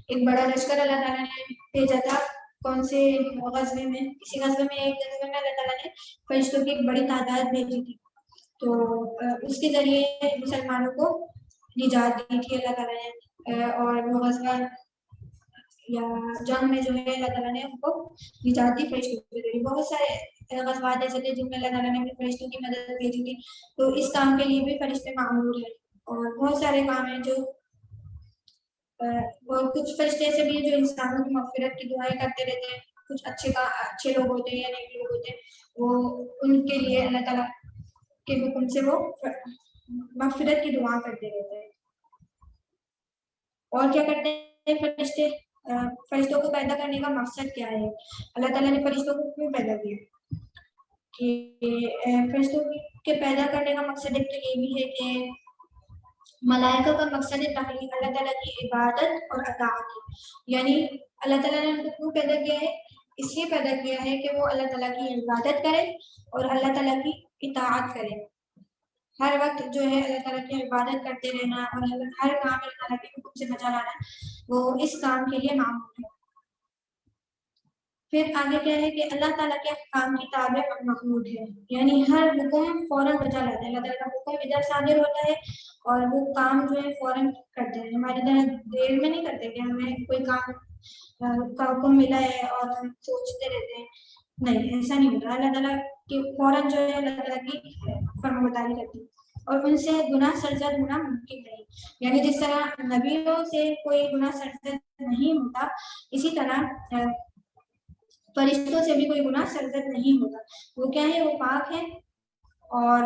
ایک بڑا لشکر اللہ تعالیٰ نے بھیجا تھا کون سے غزوے میں, کسی غزوے میں, ایک غزوے میں اللہ تعالیٰ نے فرشتوں کی ایک بڑی تعداد بھیجی تھی. تو اس کے ذریعے مسلمانوں کو نجات دی تھی اللہ تعالیٰ نے, اور وہ غزوہ یا جنگ میں جو ہے اللہ تعالیٰ نے ان کو نجات دی فرشتوں کے ذریعے. بہت سارے غزوات ایسے تھے جن میں اللہ تعالیٰ نے اپنے فرشتوں کی مدد بھیجی تھی. تو اس کام کے لیے بھی فرشتے معمور ہیں. اور بہت سارے کام ہیں جو اور کچھ فرشتے ایسے بھی ہیں جو انسانوں کی مغفرت کی دعائیں کرتے رہتے ہیں. کچھ اچھے لوگ ہوتے ہیں یا نیک لوگ ہوتے ہیں, وہ ان کے لیے اللہ تعالیٰ کے حکم سے وہ مغفرت کی دعا کرتے رہتے ہیں. اور کیا کرتے ہیں فرشتے؟ فرشتوں کو پیدا کرنے کا مقصد کیا ہے؟ اللہ تعالیٰ نے فرشتوں کو کیوں پیدا کیا؟ کہ فرشتوں کے پیدا کرنے کا مقصد ایک تو یہ بھی ہے کہ ملائکہ کا مقصد تخلیق اللہ تعالیٰ کی عبادت اور اطاعت ہے. یعنی اللہ تعالیٰ نے ان کو کیوں پیدا کیا ہے؟ اس لیے پیدا کیا ہے کہ وہ اللہ تعالیٰ کی عبادت کرے اور اللہ تعالیٰ کی اطاعت کرے. ہر وقت جو ہے اللہ تعالیٰ کی عبادت کرتے رہنا اور ہر کام اللہ تعالیٰ کے حکم سے بچا لانا, وہ اس کام کے لیے معمول ہے. پھر آگے کیا ہے کہ اللہ تعالیٰ کے احکام کی تابع اور مخلوق ہے. یعنی ہر حکم فوراً بچا لاتا ہے. اللہ تعالیٰ کا حکم ادھر صادر ہوتا ہے اور وہ کام جو ہے فوراً کرتے ہیں. ہماری طرح دیر میں نہیں کرتے کہ ہمیں کوئی کام کا حکم ملا ہے اور ہم سوچتے رہتے ہیں. نہیں, ایسا نہیں ہوتا. اللہ تعالیٰ کی فوراً جو ہے اللہ تعالیٰ کی فرمانبرداری کرتی ہے اور ان سے گناہ سرزد ہونا ممکن نہیں. یعنی جس طرح نبیوں سے کوئی گناہ سرزد نہیں ہوتا, اسی طرح فرشتوں سے بھی کوئی گناہ سرزد نہیں ہوتا. وہ کیا ہے؟ وہ پاک ہے اور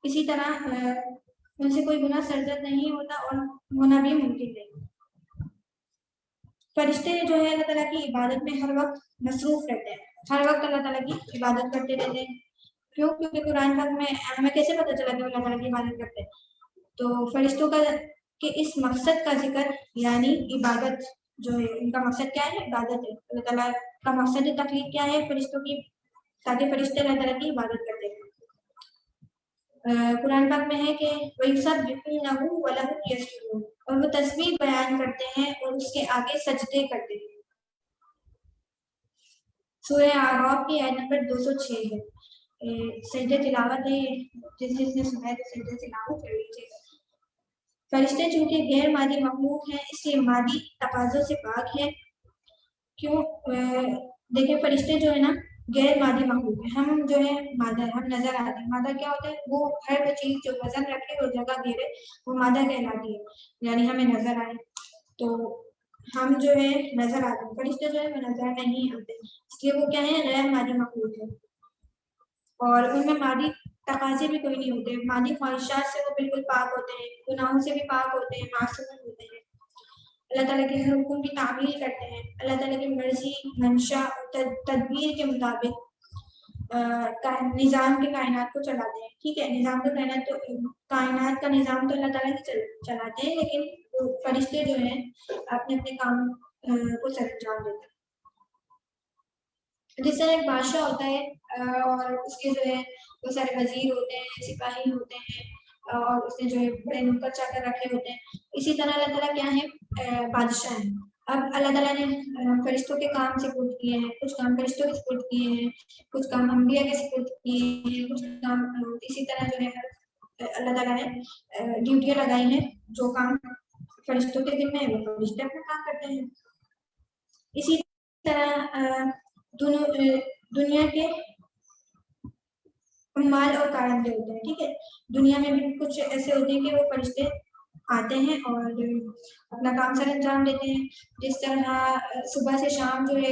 اسی طرح ان سے کوئی گناہ سرزد نہیں ہوتا اور ہونا بھی ممکن نہیں. فرشتے جو ہے اللہ تعالیٰ کی عبادت میں ہر وقت مصروف رہتے ہیں, ہر وقت اللہ تعالیٰ کی عبادت کرتے رہتے ہیں. کیوں؟ کیونکہ قرآن پاک میں ہمیں کیسے پتہ چلا کہ اللہ تعالیٰ کی عبادت کرتے ہیں؟ تو فرشتوں کا کہ اس مقصد کا ذکر, یعنی عبادت جو ہے, ان کا مقصد کیا ہے؟ عبادت ہے. اللہ تعالیٰ کا مقصد تخلیق کیا ہے؟ فرشتوں کی, تاکہ فرشتے اللہ تعالیٰ کی عبادت کرتے ہیں. قرآن پاک میں ہے کہ وَيُسَبِّحُونَهُ وَلَهُ يَسْجُدُونَ, اور وہ تسبیح بیان کرتے ہیں اور اس کے آگے سجدے کرتے ہیں. سورہ اعراف کی آیت نمبر 206 ہے. سجدہ تلاوت ہے, جس نے سنا ہے تو سجدہ تلاوت کر لیجیے. فرشتے چونکہ غیر مادی مخلوق ہیں, اس لیے مادی تقاضوں سے پاک ہے. کیوں؟ دیکھیں فرشتے جو ہے نا غیر مادی مخلوق ہے. ہم جو ہے مادہ, ہم نظر آتے ہیں. مادہ کیا ہوتا ہے؟ وہ ہر چیز جو وزن رکھے اور جگہ گھیرے وہ مادہ کہلاتی ہے. یعنی ہمیں نظر آئے تو ہم جو ہے نظر آتے ہیں. فرشتے جو ہے وہ نظر نہیں آتے, اس لیے وہ کیا ہے؟ غیر مادی مخلوق ہے. اور ان میں مادی تقاضے بھی کوئی نہیں ہوتے. مادی خواہشات سے وہ بالکل پاک ہوتے ہیں, گناہوں سے بھی پاک ہوتے ہیں, معصوم ہوتے ہیں. اللہ تعالیٰ کے ہر حکم کی تعمیل کرتے ہیں. اللہ تعالیٰ کی مرضی, منشا, تدبیر کے مطابق نظام کے کائنات کو چلاتے ہیں. ٹھیک ہے, نظام کا کائنات کا نظام تو اللہ تعالیٰ ہی چلاتے ہیں, لیکن فرشتے جو ہیں اپنے اپنے کام کو سر انجام دیتے ہیں. جس طرح ایک بادشاہ ہوتا ہے اور اس کے جو ہے وہ سارے وزیر ہوتے ہیں, سپاہی ہوتے ہیں, اور اس نے جو ہے بڑے نوکر چاکر رکھے ہوتے ہیں, اسی طرح اللہ تعالیٰ کیا ہے؟ بادشاہ ہیں. اب اللہ تعالیٰ نے فرشتوں کے کام سپرد کیے ہیں, کچھ کام فرشتوں کے سپرد کیے ہیں, کچھ کام انبیاء کے سپرد کیے ہیں, کچھ کام اسی طرح جو ہے اللہ تعالیٰ نے ڈیوٹیاں لگائی ہیں. جو کام فرشتوں کے ذمہ ہے وہ فرشتے اپنا کام کرتے ہیں. اسی طرح دنیا کے مال اور کارندے ہوتے ہیں. ٹھیک ہے, دنیا میں بھی کچھ ایسے ہوتے ہیں کہ وہ فرشتے آتے ہیں اور اپنا کام سر انجام دیتے ہیں. جس طرح صبح سے شام جو ہے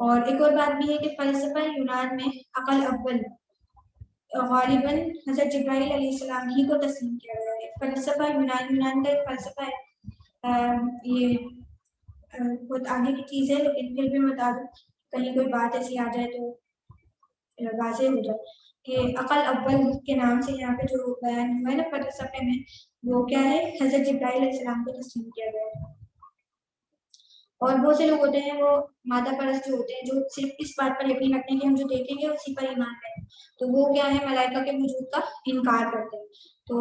اور ایک اور بات بھی ہے کہ فلسفہ یونان میں عقل اول غالباً حضرت جبرائیل علیہ السلام ہی کو تسلیم کیا گیا ہے. فلسفہ یونان کا ایک فلسفہ ہے. یہ بہت آگے کی چیز ہے لیکن پھر بھی بتا دوں کہیں کوئی بات ایسی آ جائے تو واضح ہو جائے کہ عقل اول کے نام سے یہاں پہ جو بیان ہوا ہے نا فلسفے میں وہ کیا ہے حضرت جبرائیل علیہ السلام کو تسلیم کیا گیا ہے. اور بہت سے لوگ ہوتے ہیں وہ مادہ پرست جو ہوتے ہیں جو صرف اس بات پر یقین رکھتے ہیں کہ ہم جو دیکھیں گے اسی پر ایمان ہے تو وہ کیا ہے ملائکہ کے وجود کا انکار کرتے ہیں. تو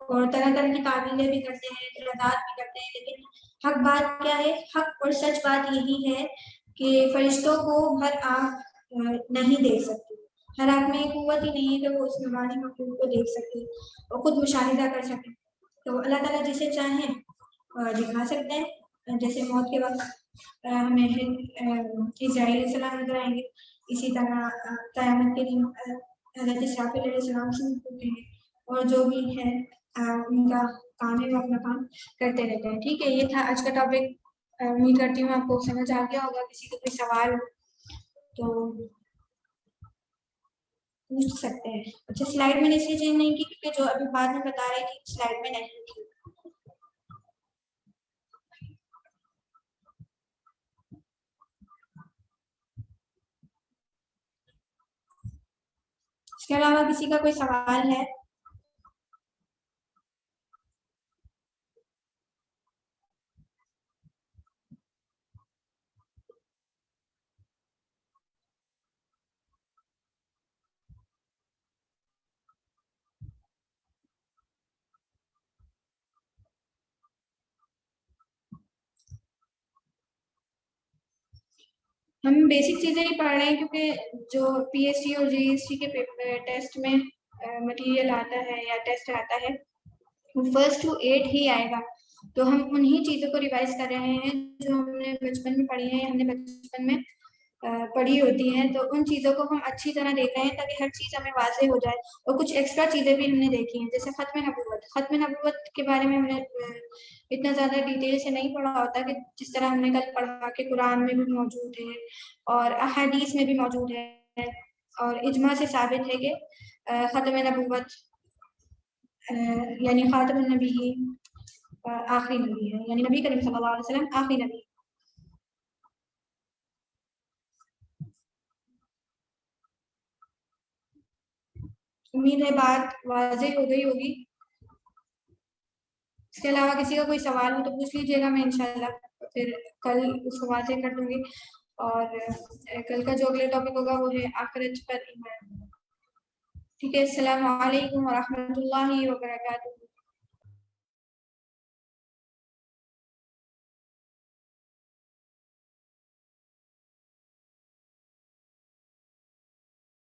اور طرح طرح کی تعویلیں بھی کرتے ہیں اعتراضات بھی کرتے ہیں لیکن حق بات کیا ہے حق اور سچ بات یہی ہے کہ فرشتوں کو ہر آنکھ نہیں دیکھ سکتی. ہر آنکھ میں قوت ہی نہیں ہے کہ وہ اس نورانی مخلوق کو دیکھ سکے اور خود مشاہدہ کر سکے. تو اللہ تعالیٰ جسے چاہیں دکھا سکتے ہیں. جیسے موت کے وقت ہمیں اسرائیل علیہ السلام نظر آئیں گے اسی طرح قیامت کے دن حضرت اسرافیل علیہ السلام سے ہوتے ہیں اور جو بھی ہے ان کا کام ہے وہ اپنا کام کرتے رہتے ہیں. ٹھیک ہے یہ تھا آج کا ٹاپک. امید کرتی ہوں آپ کو سمجھ آ گیا ہوگا. کسی کو کوئی سوال ہو تو پوچھ سکتے ہیں. اچھا سلائڈ میں نے اس لیے چینج نہیں کی کیونکہ جو ابھی بعد میں بتا رہی تھی سلائڈ میں نہیں تھی. اس کے علاوہ کسی کا کوئی سوال ہے؟ ہم بیسک چیزیں ہی پڑھ رہے ہیں کیونکہ جو پی ایس ٹی اور جی ایس ٹی کے ٹیسٹ میں مٹیریل آتا ہے یا ٹیسٹ آتا ہے وہ 1 to 8 ہی آئے گا. تو ہم انہی چیزوں کو ریوائز کر رہے ہیں جو ہم نے بچپن میں پڑھی ہیں یا ہم نے بچپن میں پڑھی ہوتی ہیں. تو ان چیزوں کو ہم اچھی طرح دیکھ رہے ہیں تاکہ ہر چیز ہمیں واضح ہو جائے. اور کچھ ایکسٹرا چیزیں بھی ہم نے دیکھی ہیں جیسے ختم نبوت کے بارے میں ہم نے اتنا زیادہ ڈیٹیل سے نہیں پڑھا ہوتا کہ جس طرح ہم نے کل پڑھا کہ قرآن میں بھی موجود ہے اور احادیث میں بھی موجود ہے اور اجماع سے ثابت ہے کہ ختم نبوت یعنی خاتم النبی آخری نبی ہے یعنی نبی کریم صلی اللہ علیہ وسلم آخری نبی. امید ہے بات واضح ہو گئی ہوگی. اس کے علاوہ کسی کا کوئی سوال ہو تو پوچھ لیجیے گا. میں انشاءاللہ پھر کل اس کو واضح کر دوں گی. اور کل کا جو اگلا ٹاپک ہوگا وہ ہے آخرت پر ایمان. ٹھیک ہے. السلام علیکم ورحمۃ اللہ وبرکاتہ.